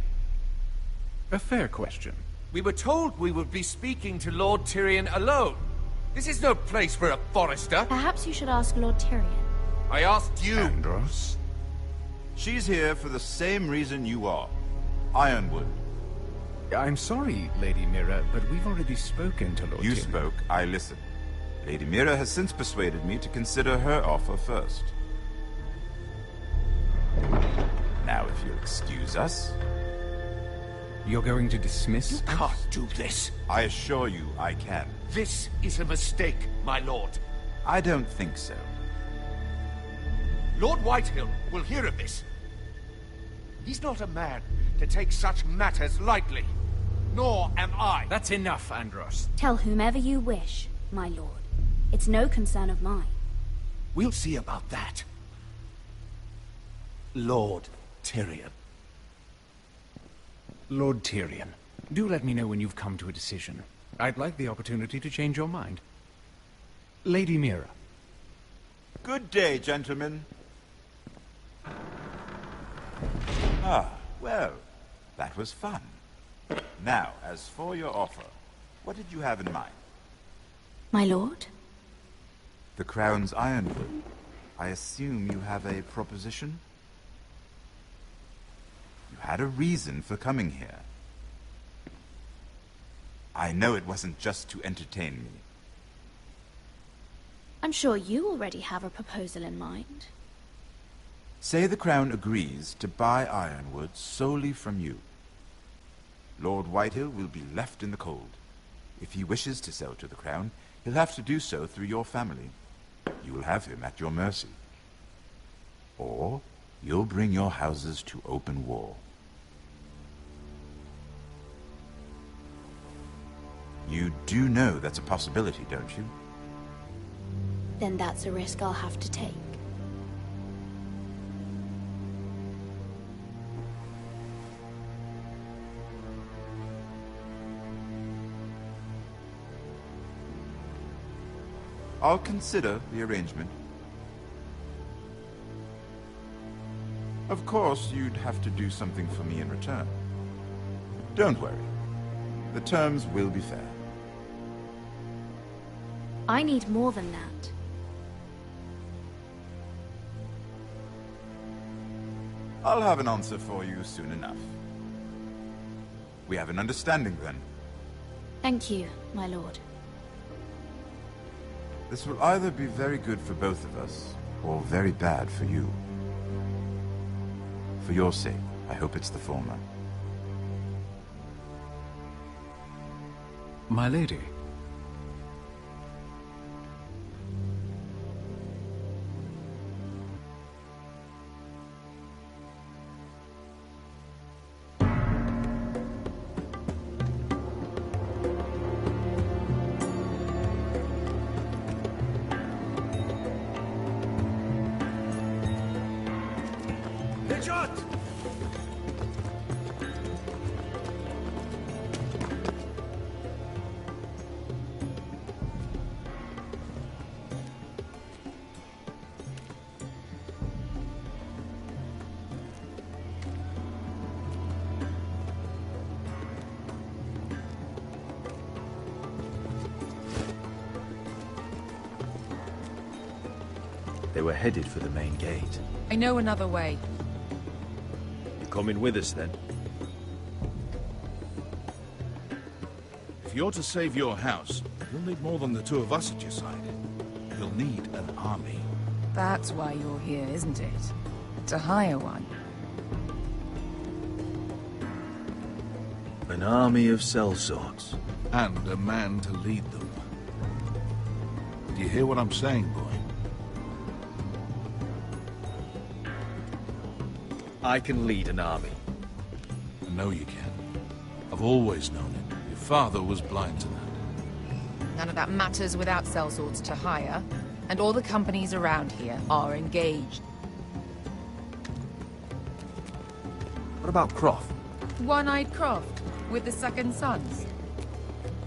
A fair question. We were told we would be speaking to Lord Tyrion alone. This is no place for a Forrester. Perhaps you should ask Lord Tyrion. I asked you. Andros? She's here for the same reason you are. Ironwood. I'm sorry, Lady Mira, but we've already spoken to Lord You Tyrion. spoke, I listened. Lady Mira has since persuaded me to consider her offer first. Now, if you'll excuse us... You're going to dismiss You can't do this. I assure you I can. This is a mistake, my lord. I don't think so. Lord Whitehill will hear of this. He's not a man to take such matters lightly. Nor am I. That's enough, Andros. Tell whomever you wish, my lord. It's no concern of mine. We'll see about that. Lord Tyrion. Lord Tyrion, do let me know when you've come to a decision. I'd like the opportunity to change your mind. Lady Mira. Good day, gentlemen. Ah, well, that was fun. Now, as for your offer, what did you have in mind? My lord? The Crown's Ironwood. I assume you have a proposition? You had a reason for coming here. I know it wasn't just to entertain me. I'm sure you already have a proposal in mind. Say the Crown agrees to buy Ironwood solely from you. Lord Whitehill will be left in the cold. If he wishes to sell to the Crown, he'll have to do so through your family. You will have him at your mercy. Or you'll bring your houses to open war. You do know that's a possibility, don't you? Then that's a risk I'll have to take. I'll consider the arrangement. Of course, you'd have to do something for me in return. Don't worry. The terms will be fair. I need more than that. I'll have an answer for you soon enough. We have an understanding then. Thank you, my lord. This will either be very good for both of us, or very bad for you. For your sake, I hope it's the former. My lady. They were headed for the main gate. I know another way. You coming with us, then? If you're to save your house, you'll need more than the two of us at your side. You'll need an army. That's why you're here, isn't it? To hire one. An army of sellswords. And a man to lead them. Do you hear what I'm saying, boy? I can lead an army. I know you can. I've always known it. Your father was blind to that. None of that matters without sellswords to hire, and all the companies around here are engaged. What about Croft? One-eyed Croft, with the second sons.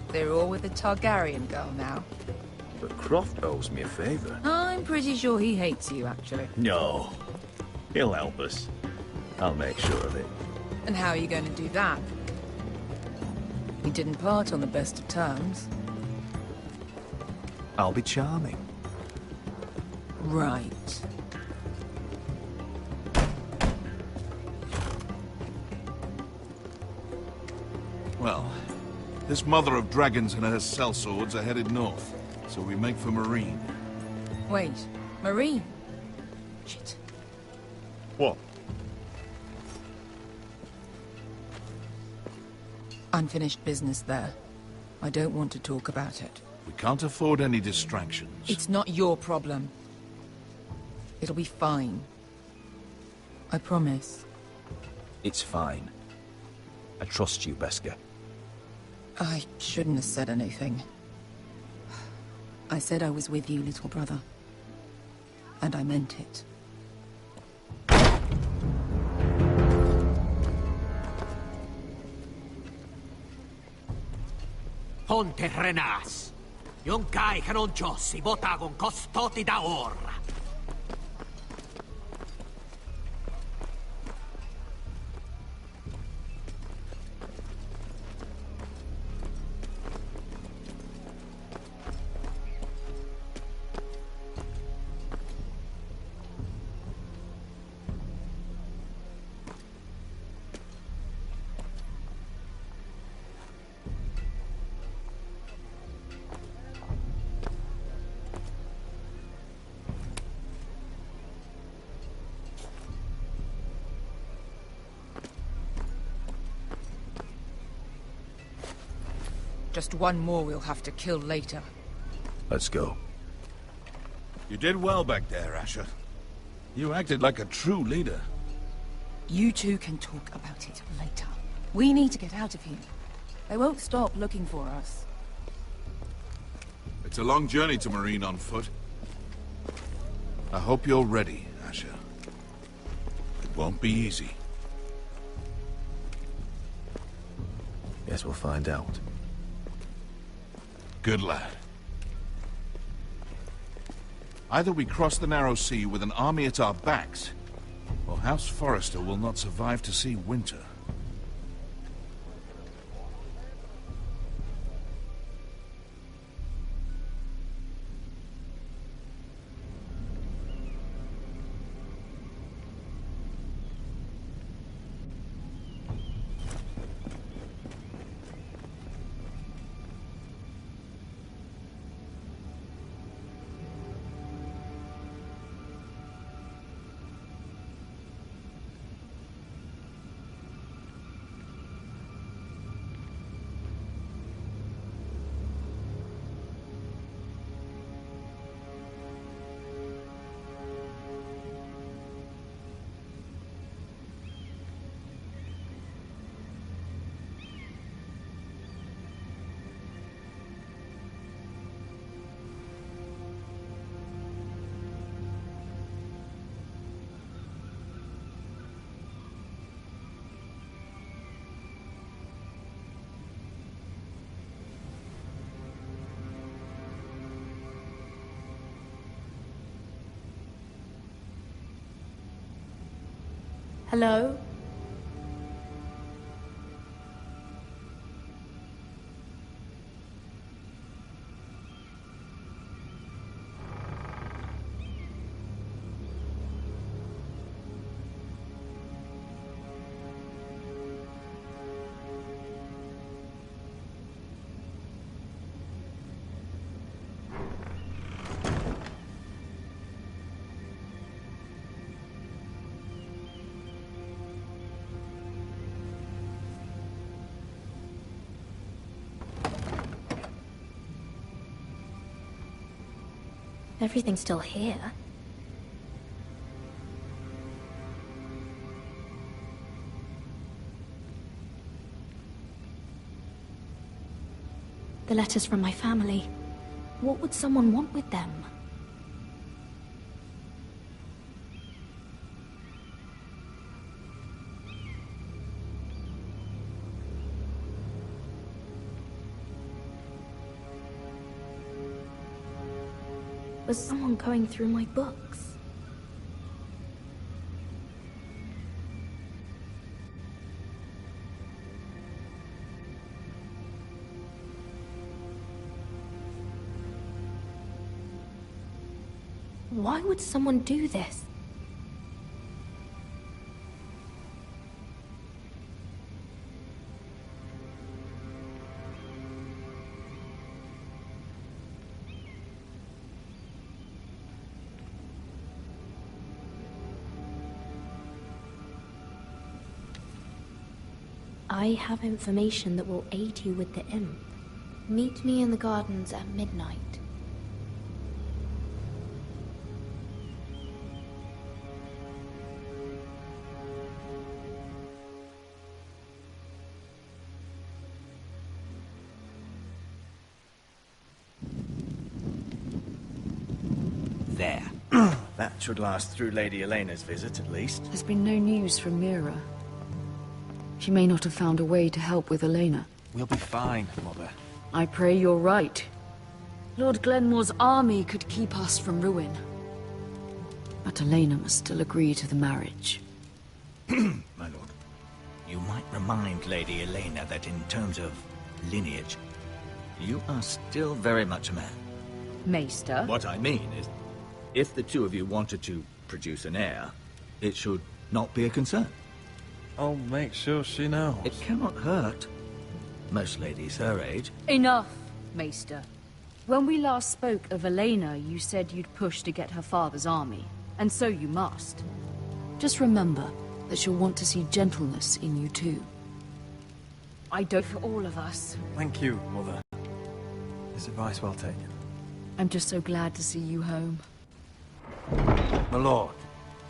They're all with the Targaryen girl now. But Croft owes me a favor. I'm pretty sure he hates you, actually. No. He'll help us. I'll make sure of it. And how are you going to do that? We didn't part on the best of terms. I'll be charming. Right. Well, this mother of dragons and her sellswords are headed north, so we make for Marine. Wait, Marine? Shit. What? Unfinished business there. I don't want to talk about it. We can't afford any distractions. It's not your problem. It'll be fine. I promise. It's fine. I trust you, Beskar. I shouldn't have said anything. I said I was with you, little brother. And I meant it. Ponte Renas. Yung kai kanon Diyos, ibotagong kostoti da ora. Just one more we'll have to kill later. Let's go. You did well back there, Asher. You acted like a true leader. You two can talk about it later. We need to get out of here. They won't stop looking for us. It's a long journey to Marine on foot. I hope you're ready, Asher. It won't be easy. Guess we'll find out. Good lad. Either we cross the narrow sea with an army at our backs, or House Forrester will not survive to see winter. Hello? Everything's still here. The letters from my family. What would someone want with them? Was someone going through my books? Why would someone do this? I have information that will aid you with the imp. Meet me in the gardens at midnight. There. That should last through Lady Elena's visit, at least. There's been no news from Mira. She may not have found a way to help with Elena. We'll be fine, Mother. I pray you're right. Lord Glenmore's army could keep us from ruin. But Elena must still agree to the marriage. My lord, you might remind Lady Elena that in terms of lineage, you are still very much a man. Maester? What I mean is, if the two of you wanted to produce an heir, it should not be a concern. I'll make sure she knows. It cannot hurt. Most ladies her age. Enough, Maester. When we last spoke of Elena, you said you'd push to get her father's army. And so you must. Just remember that she'll want to see gentleness in you too. I do for all of us. Thank you, Mother. This advice well taken. I'm just so glad to see you home. My lord,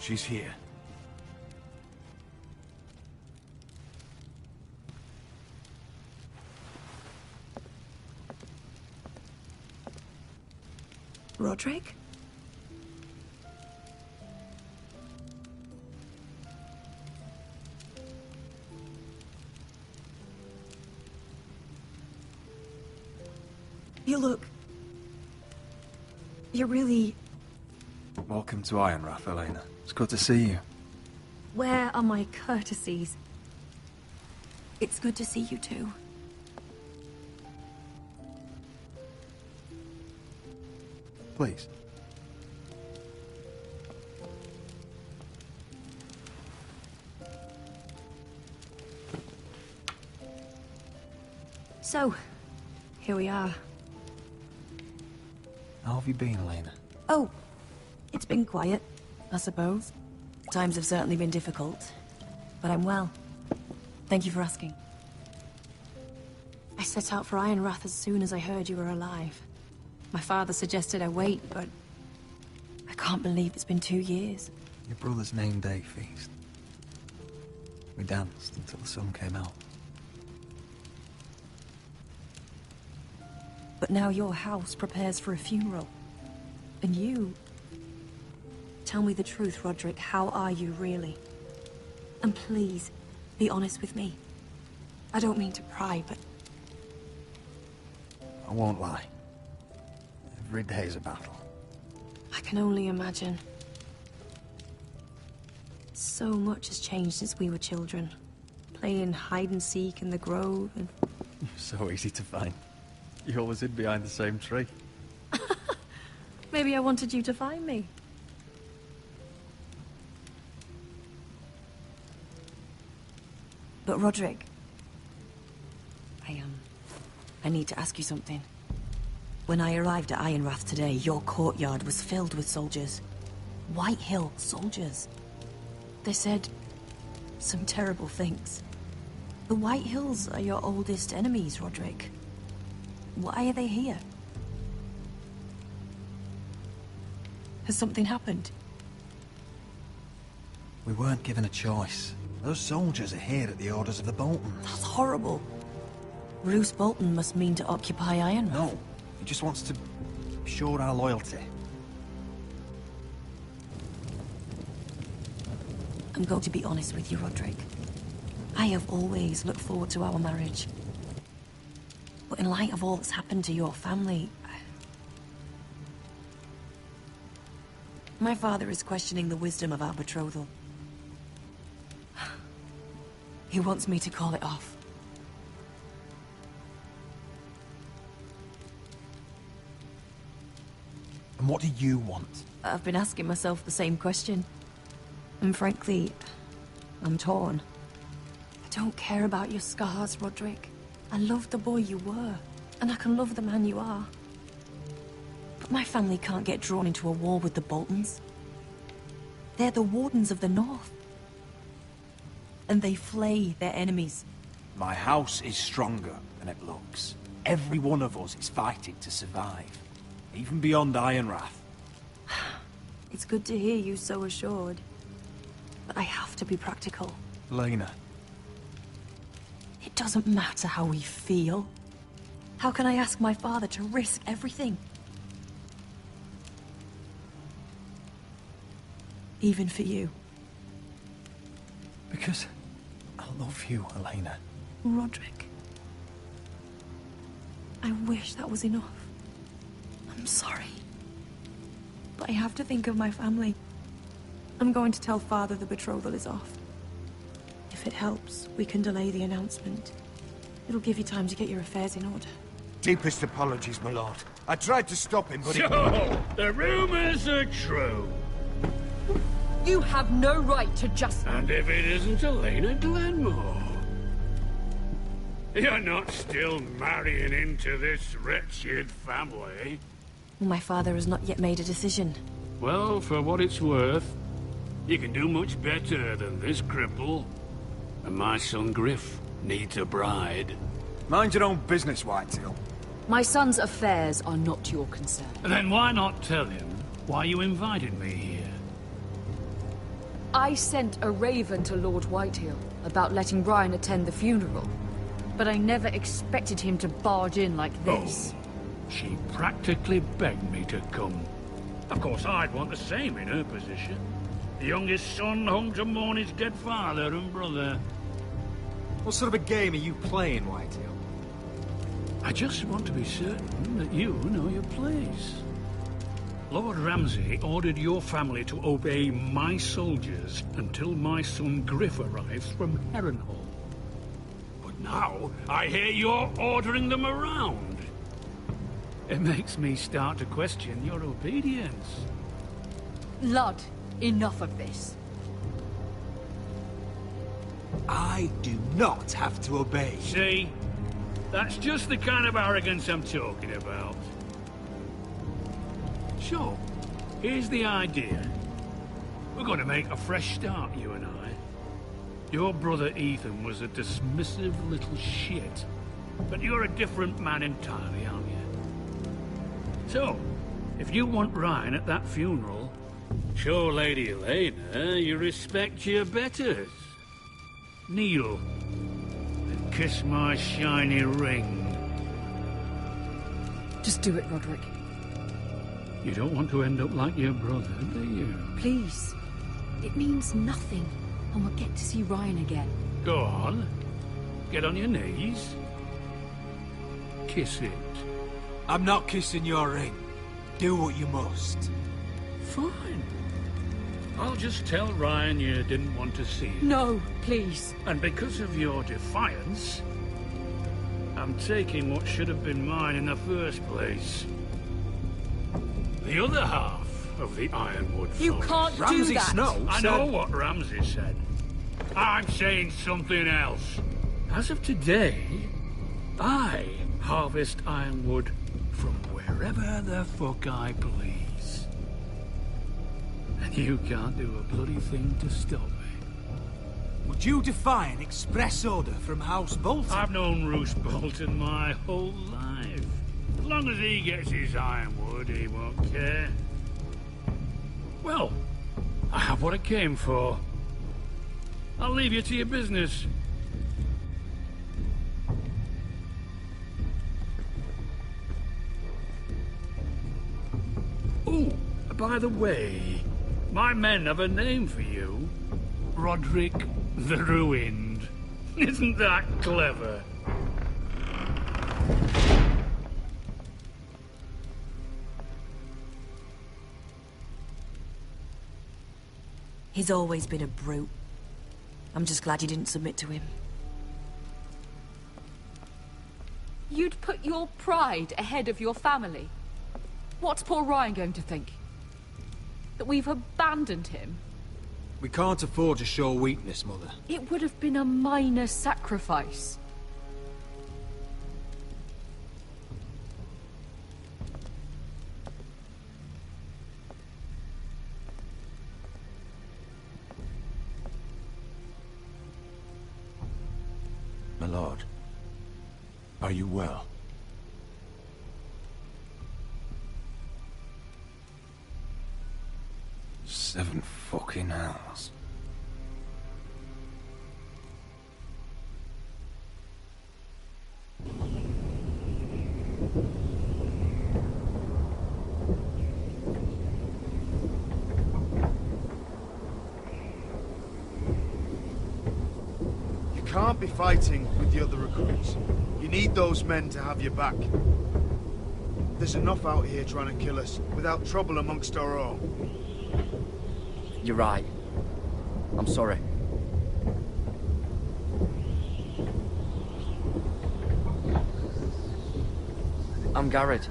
she's here. Roderick? You look... You're really... Welcome to Ironrath, Elena. It's good to see you. Where are my courtesies? It's good to see you too. Please. So, here we are. How have you been, Elena? Oh, it's been quiet, I suppose. Times have certainly been difficult, but I'm well. Thank you for asking. I set out for Ironrath as soon as I heard you were alive. My father suggested I wait, but I can't believe it's been 2 years. Your brother's name day feast. We danced until the sun came out. But now your house prepares for a funeral. And you... Tell me the truth, Roderick. How are you, really? And please, be honest with me. I don't mean to pry, but... I won't lie. Every day's a battle. I can only imagine. So much has changed since we were children. Playing hide-and-seek in the grove and... You're so easy to find. You always hid behind the same tree. Maybe I wanted you to find me. But Roderick... I need to ask you something. When I arrived at Ironrath today, your courtyard was filled with soldiers. Whitehill soldiers. They said some terrible things. The Whitehills are your oldest enemies, Roderick. Why are they here? Has something happened? We weren't given a choice. Those soldiers are here at the orders of the Boltons. That's horrible. Roose Bolton must mean to occupy Ironrath. No, he just wants to show our loyalty. I'm going to be honest with you, Roderick. I have always looked forward to our marriage. But in light of all that's happened to your family... My father is questioning the wisdom of our betrothal. He wants me to call it off. And what do you want? I've been asking myself the same question. And frankly, I'm torn. I don't care about your scars, Roderick. I love the boy you were, and I can love the man you are. But my family can't get drawn into a war with the Boltons. They're the Wardens of the North. And they flay their enemies. My house is stronger than it looks. Every one of us is fighting to survive, even beyond Ironrath. It's good to hear you so assured. But I have to be practical. Lena. It doesn't matter how we feel. How can I ask my father to risk everything? Even for you. Because I love you, Elena. Roderick. I wish that was enough. I'm sorry. But I have to think of my family. I'm going to tell Father the betrothal is off. If it helps, we can delay the announcement. It'll give you time to get your affairs in order. Deepest apologies, my lord. I tried to stop him, but So, the rumors are true. You have no right to just... And if it isn't Elena Glenmore? You're not still marrying into this wretched family? My father has not yet made a decision. Well, for what it's worth, you can do much better than this cripple. And my son Griff needs a bride. Mind your own business, Whitehill. My son's affairs are not your concern. Then why not tell him why you invited me here? I sent a raven to Lord Whitehill about letting Ryan attend the funeral. But I never expected him to barge in like this. Oh, she practically begged me to come. Of course, I'd want the same in her position. The youngest son home to mourn his dead father and brother. What sort of a game are you playing, Whitehill? I just want to be certain that you know your place. Lord Ramsay ordered your family to obey my soldiers until my son Griff arrives from Harrenhal. But now, I hear you're ordering them around. It makes me start to question your obedience. Lud, enough of this. I do not have to obey. See? That's just the kind of arrogance I'm talking about. So, here's the idea. We're going to make a fresh start, you and I. Your brother Ethan was a dismissive little shit. But you're a different man entirely, aren't you? So, if you want Ryan at that funeral, show Lady Elena you respect your betters. Kneel and kiss my shiny ring. Just do it, Roderick. You don't want to end up like your brother, do you? Please. It means nothing, and we'll get to see Ryan again. Go on. Get on your knees. Kiss it. I'm not kissing your ring. Do what you must. Fine. I'll just tell Ryan you didn't want to see it. No, please. And because of your defiance, I'm taking what should have been mine in the first place. The other half of the Ironwood Forest. You can't Ramsay do that. Snow I know what Ramsay said. I'm saying something else. As of today, I harvest ironwood from wherever the fuck I please. And you can't do a bloody thing to stop me. Would you defy an express order from House Bolton? I've known Roose Bolton my whole life. As long as he gets his ironwood, he won't care. Well, I have what I came for. I'll leave you to your business. Oh, by the way, my men have a name for you. Roderick the Ruined. Isn't that clever? He's always been a brute. I'm just glad you didn't submit to him. You'd put your pride ahead of your family. What's poor Ryan going to think? That we've abandoned him? We can't afford to show weakness, Mother. It would have been a minor sacrifice. My lord, are you well? 7 fucking hours. You can't be fighting with the other recruits. You need those men to have your back. There's enough out here trying to kill us, without trouble amongst our own. You're right. I'm sorry. I'm Garrett.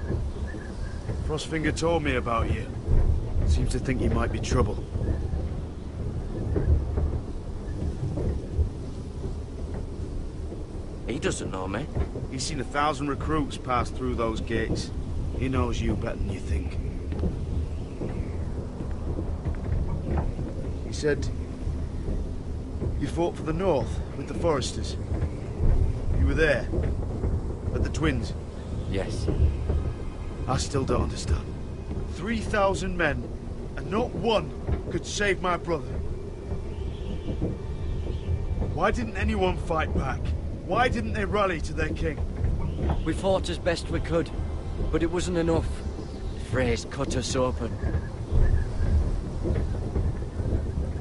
Frostfinger told me about you. Seems to think you might be trouble. He doesn't know me. He's seen 1,000 recruits pass through those gates. He knows you better than you think. He said you fought for the North with the Forresters. You were there, at the Twins. Yes. I still don't understand. 3,000 men, and not one could save my brother. Why didn't anyone fight back? Why didn't they rally to their king? We fought as best we could, but it wasn't enough. The Freys cut us open.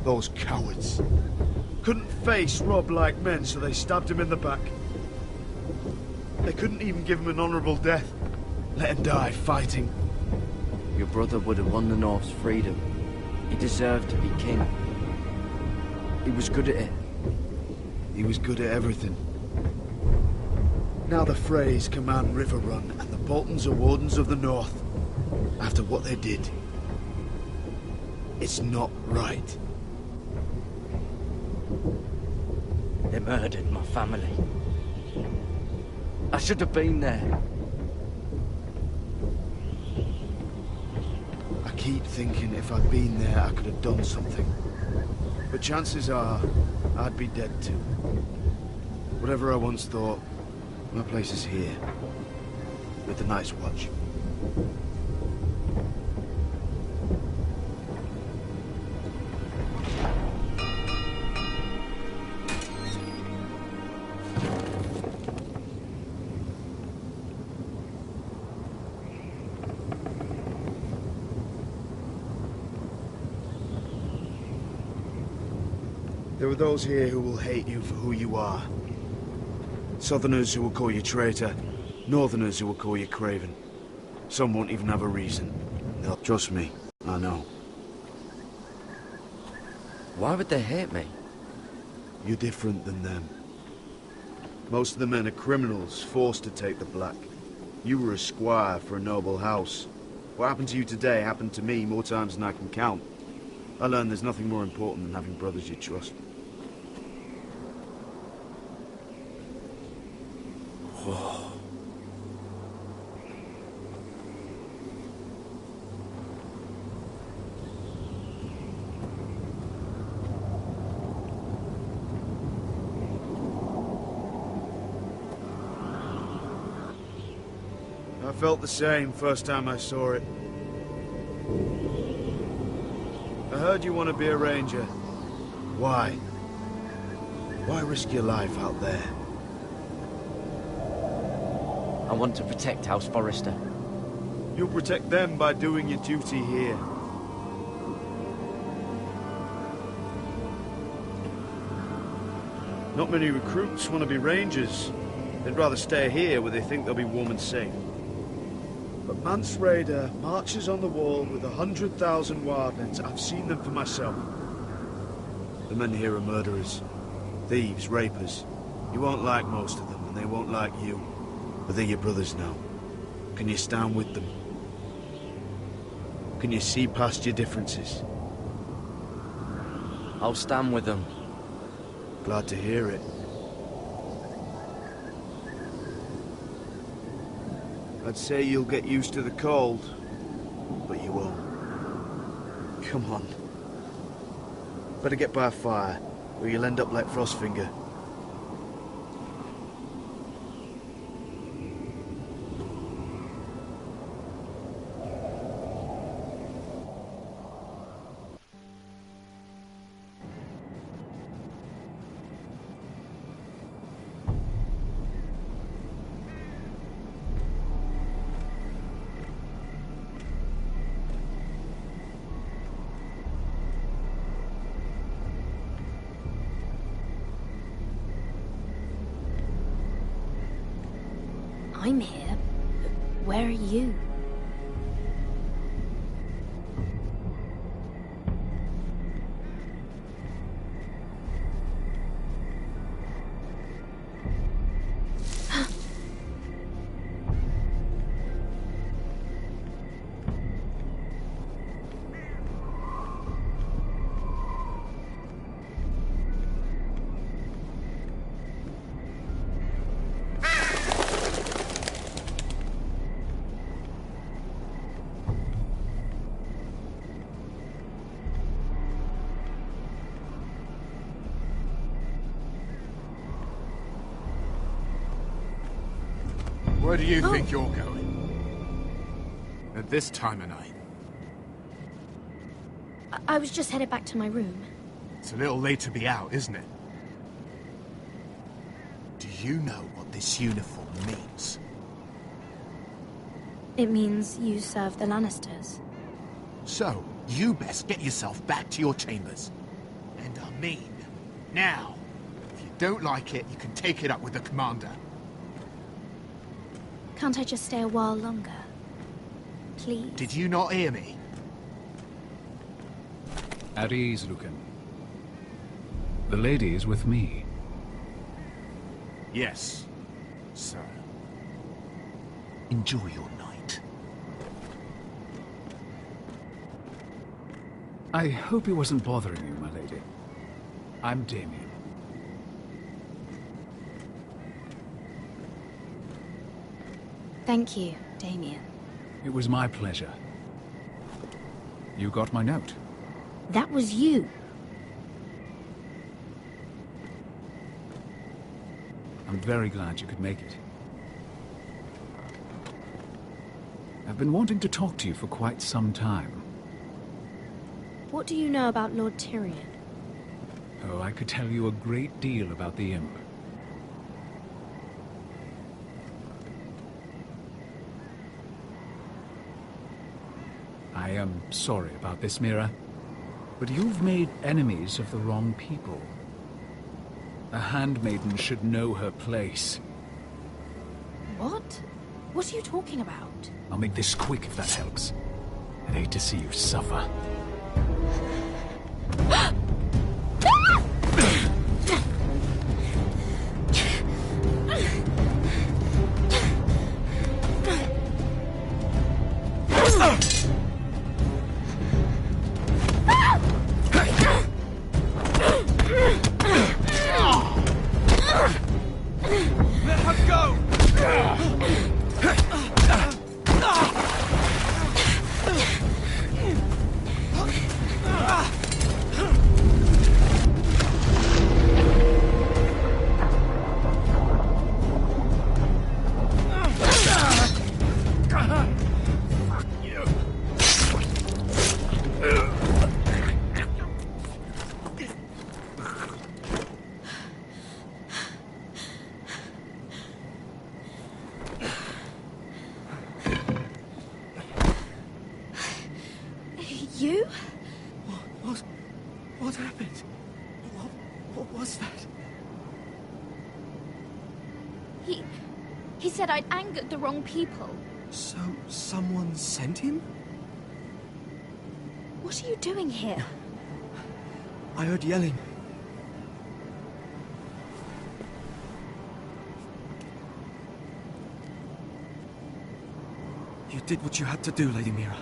Those cowards. Couldn't face Rob like men, so they stabbed him in the back. They couldn't even give him an honorable death. Let him die fighting. Your brother would have won the North's freedom. He deserved to be king. He was good at it. He was good at everything. Now the Freys command River Run, and the Boltons are Wardens of the North. After what they did. It's not right. They murdered my family. I should have been there. I keep thinking if I'd been there, I could have done something. But chances are, I'd be dead too. Whatever I once thought, my place is here. With the Night's Watch. There are those here who will hate you for who you are. Southerners who will call you traitor, Northerners who will call you craven. Some won't even have a reason. They'll trust me, I know. Why would they hate me? You're different than them. Most of the men are criminals, forced to take the black. You were a squire for a noble house. What happened to you today happened to me more times than I can count. I learned there's nothing more important than having brothers you trust. Whoa. I felt the same first time I saw it. I heard you want to be a ranger. Why? Why risk your life out there? I want to protect House Forrester. You'll protect them by doing your duty here. Not many recruits want to be rangers. They'd rather stay here where they think they'll be warm and safe. But Mance Raider marches on the wall with 100,000 wildlings. I've seen them for myself. The men here are murderers. Thieves, rapers. You won't like most of them, and they won't like you. But they're your brothers now. Can you stand with them? can you see past your differences? I'll stand with them. Glad to hear it. I'd say you'll get used to the cold, but you won't. Come on. Better get by a fire, or you'll end up like Frostfinger. I'm here. Where are you? Where do you think you're going? At this time of night? I was just headed back to my room. It's a little late to be out, isn't it? Do you know what this uniform means? It means you serve the Lannisters. So, you best get yourself back to your chambers. And I mean, now. If you don't like it, you can take it up with the commander. Can't I just stay a while longer? Please? Did you not hear me? At ease, Lucan. The lady is with me. Yes, sir. Enjoy your night. I hope he wasn't bothering you, my lady. I'm Damien. Thank you, Damien. It was my pleasure. You got my note. That was you. I'm very glad you could make it. I've been wanting to talk to you for quite some time. What do you know about Lord Tyrion? Oh, I could tell you a great deal about the Imp. I am sorry about this, Mira, but you've made enemies of the wrong people. A handmaiden should know her place. What? What are you talking about? I'll make this quick if that helps. I'd hate to see you suffer. You? What happened? What was that? He said I'd angered the wrong people. So, someone sent him? What are you doing here? I heard yelling. You did what you had to do, Lady Mira.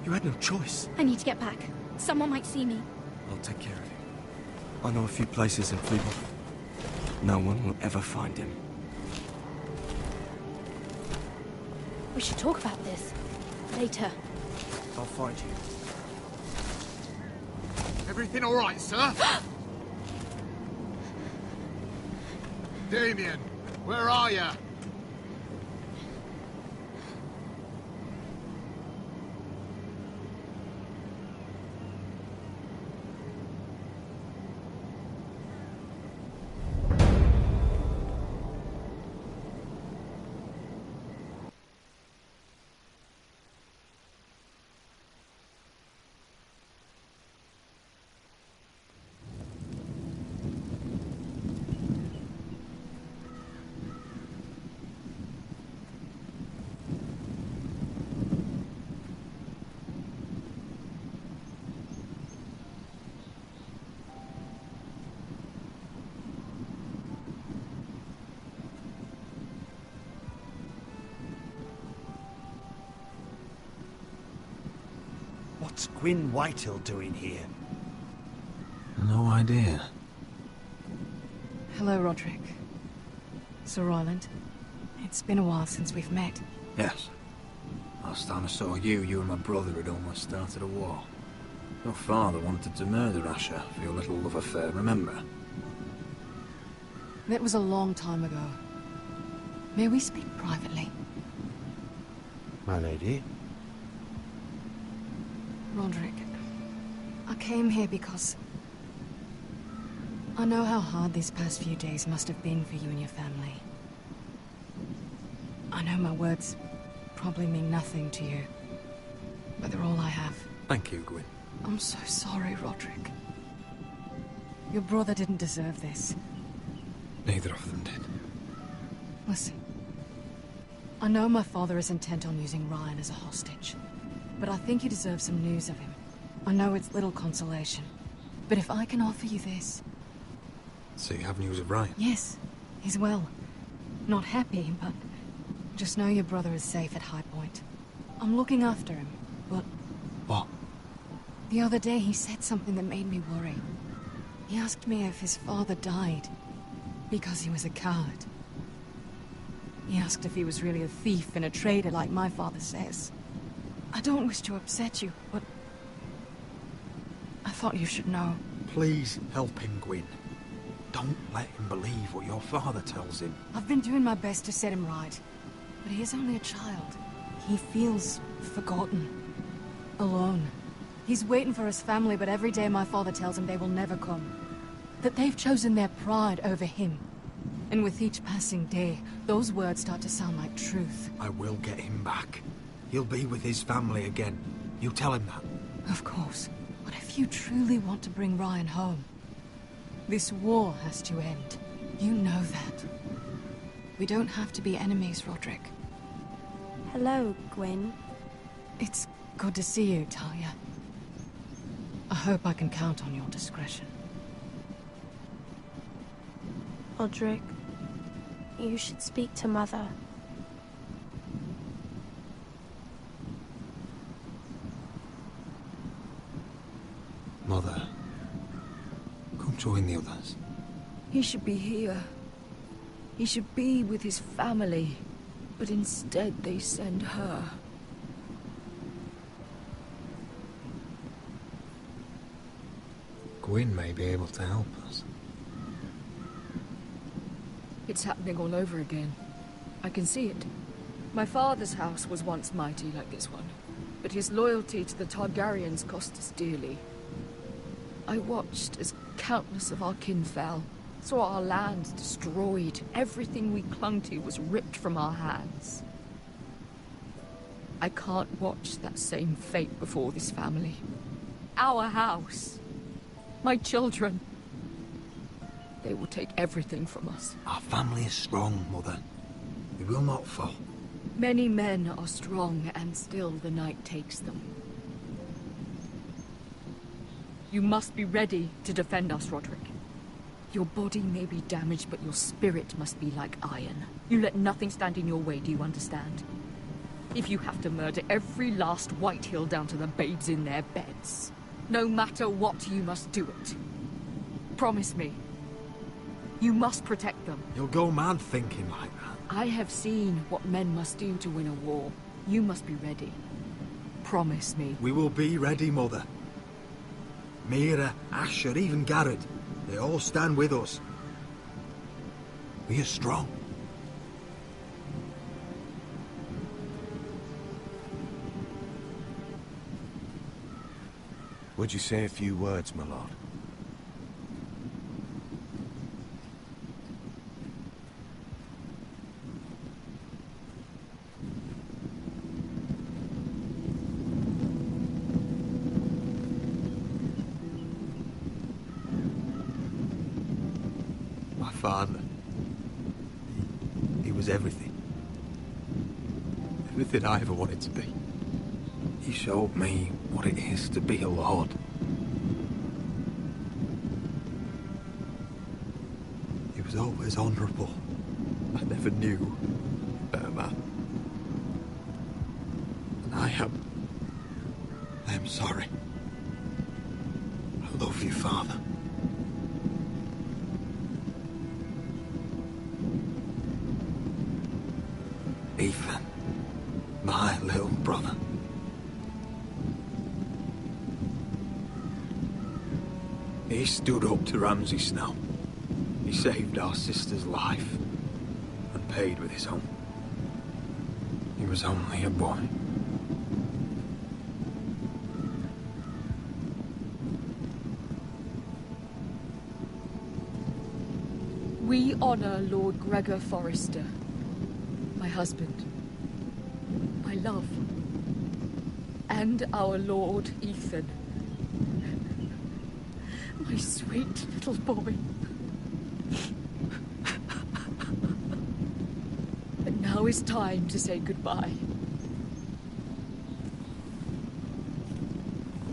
You had no choice. I need to get back. Someone might see me. I'll take care of you. I know a few places in Fleetwood. No one will ever find him. We should talk about this. Later. I'll find you. Everything all right, sir? Damien, where are you? What's Gwyn Whitehill doing here? No idea. Hello, Roderick. Sir Royland. It's been a while since we've met. Yes. Last time I saw you, you and my brother had almost started a war. Your father wanted to murder Asher for your little love affair, remember? That was a long time ago. May we speak privately? My lady? Roderick, I came here because I know how hard these past few days must have been for you and your family. I know my words probably mean nothing to you, but they're all I have. Thank you, Gwyn. I'm so sorry, Roderick. Your brother didn't deserve this. Neither of them did. Listen, I know my father is intent on using Ryan as a hostage. But I think you deserve some news of him. I know it's little consolation, but if I can offer you this... So you have news of Ryan? Yes, he's well. Not happy, but just know your brother is safe at High Point. I'm looking after him, but... What? The other day he said something that made me worry. He asked me if his father died because he was a coward. He asked if he was really a thief and a traitor like my father says. I don't wish to upset you, but I thought you should know. Please help him, Gwyn. Don't let him believe what your father tells him. I've been doing my best to set him right, but he is only a child. He feels forgotten, alone. He's waiting for his family, but every day my father tells him they will never come. That they've chosen their pride over him. And with each passing day, those words start to sound like truth. I will get him back. He'll be with his family again. You tell him that. Of course. But if you truly want to bring Ryan home, this war has to end. You know that. We don't have to be enemies, Roderick. Hello, Gwyn. It's good to see you, Talia. I hope I can count on your discretion. Roderick, you should speak to Mother. Mother, come join the others. He should be here. He should be with his family. But instead they send her. Gwyn may be able to help us. It's happening all over again. I can see it. My father's house was once mighty like this one, but his loyalty to the Targaryens cost us dearly. I watched as countless of our kin fell, saw our lands destroyed, everything we clung to was ripped from our hands. I can't watch that same fate before this family. Our house. My children. They will take everything from us. Our family is strong, Mother. We will not fall. Many men are strong, and still the night takes them. You must be ready to defend us, Roderick. Your body may be damaged, but your spirit must be like iron. You let nothing stand in your way, do you understand? If you have to murder every last Whitehill down to the babes in their beds. No matter what, you must do it. Promise me. You must protect them. You'll go mad thinking like that. I have seen what men must do to win a war. You must be ready. Promise me. We will be ready, Mother. Mira, Asher, even Garrett. They all stand with us. We are strong. Would you say a few words, my lord? My father. He was everything. Everything I ever wanted to be. He showed me what it is to be a lord. He was always honourable. I never knew a better man. And I am sorry. I love you, Father. Ethan, my little brother. He stood up to Ramsay Snow. He saved our sister's life and paid with his own. He was only a boy. We honor Lord Gregor Forrester, my husband, my love, and our Lord Ethan. My sweet little boy. And now is time to say goodbye.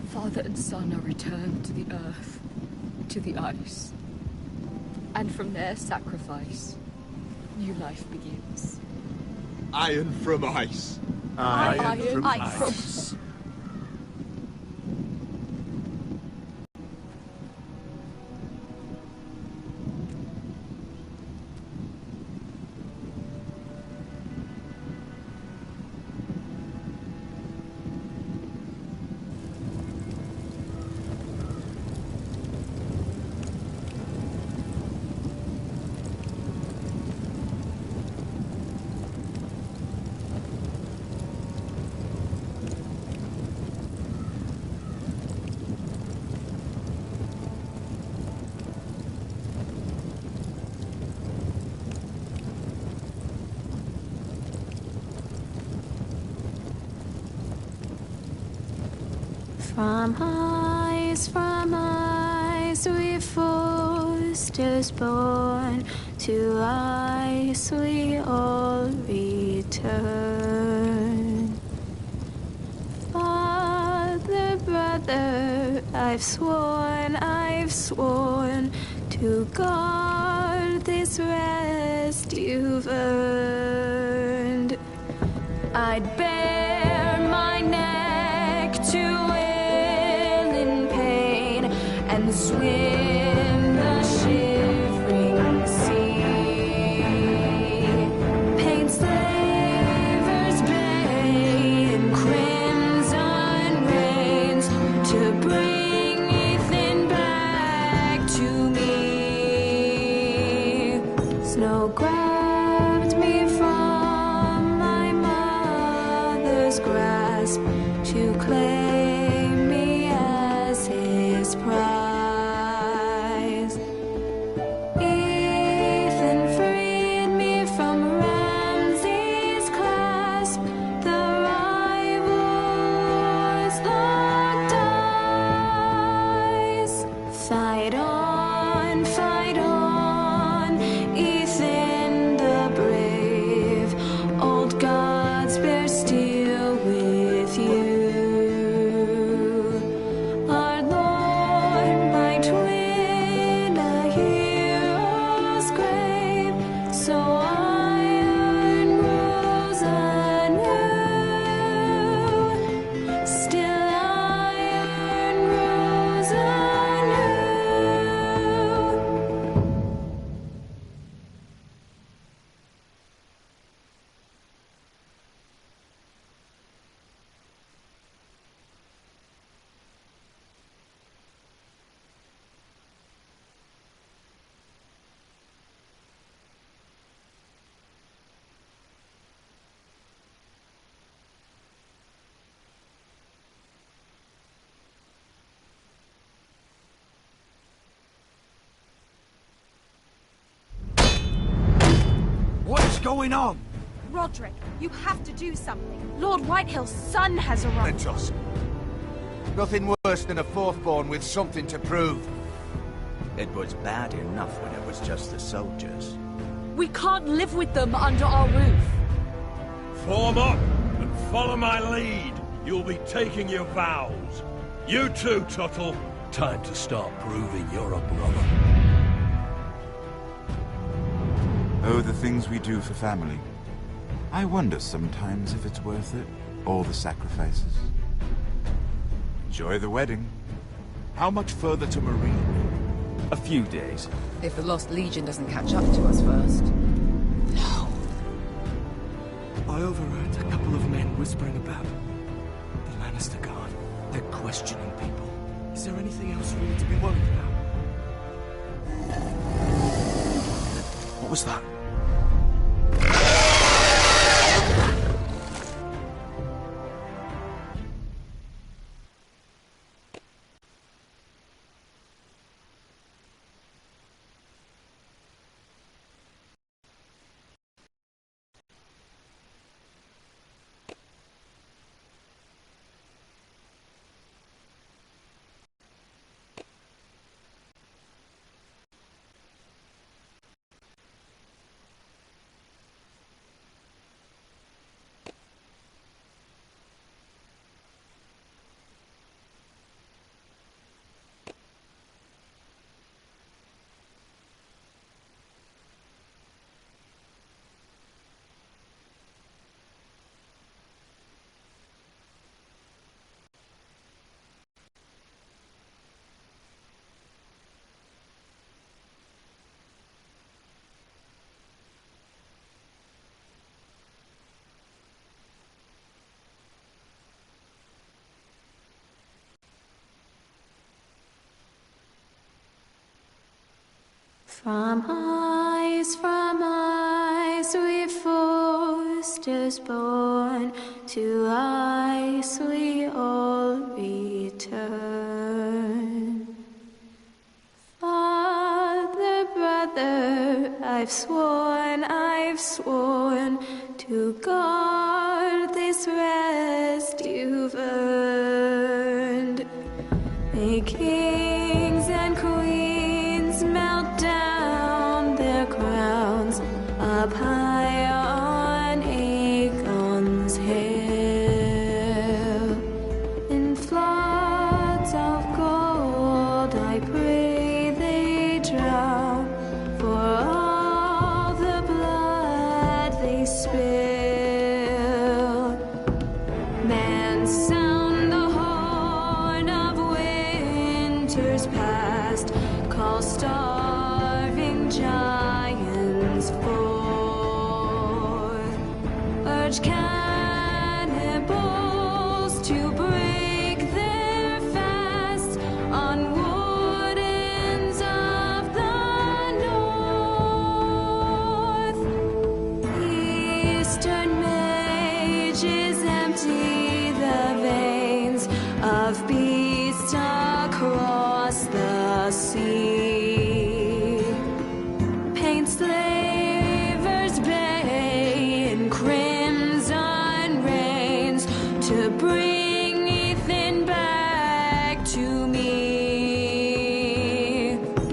Father and son are returned to the earth, to the ice. And from their sacrifice, new life begins. Iron from ice. Iron from ice. From ice we Forsters born, to ice we all return. Father, brother, I've sworn to guard this rest you've earned. I'd bare my neck to and swim the shivering sea. Paint Slaver's Bay in crimson rains to bring Ethan back to me. Snow grabbed me from my mother's grasp to claim me as his pride. going on? Roderick, you have to do something. Lord Whitehill's son has arrived. Mentos. Nothing worse than a fourth-born with something to prove. It was bad enough when it was just the soldiers. We can't live with them under our roof. Form up and follow my lead. You'll be taking your vows. You too, Tuttle. Time to start proving you're a brother. Oh, the things we do for family. I wonder sometimes if it's worth it, all the sacrifices. Enjoy the wedding. How much further to Marine? A few days. If the Lost Legion doesn't catch up to us first. No. I overheard a couple of men whispering about the Lannister Guard. They're questioning people. Is there anything else we need to be worried about? What was that? From eyes we Forresters born, to ice we all return. Father, brother, I've sworn to guard this rest you've earned. May kings and queens melt down their crowns up high on Aegon's hill. In floods of gold I pray they drown, for all the blood they spill. Men sound the horn of winter's past, call starving giants forth, urge cannibals to break their fast on wardens of the north. Eastern mages empty the veins of beasts across the sea. Paint slavers bay in crimson rains to bring Ethan back to me.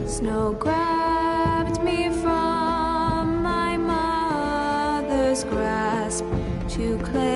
Snow grabbed me from my mother's grasp to claim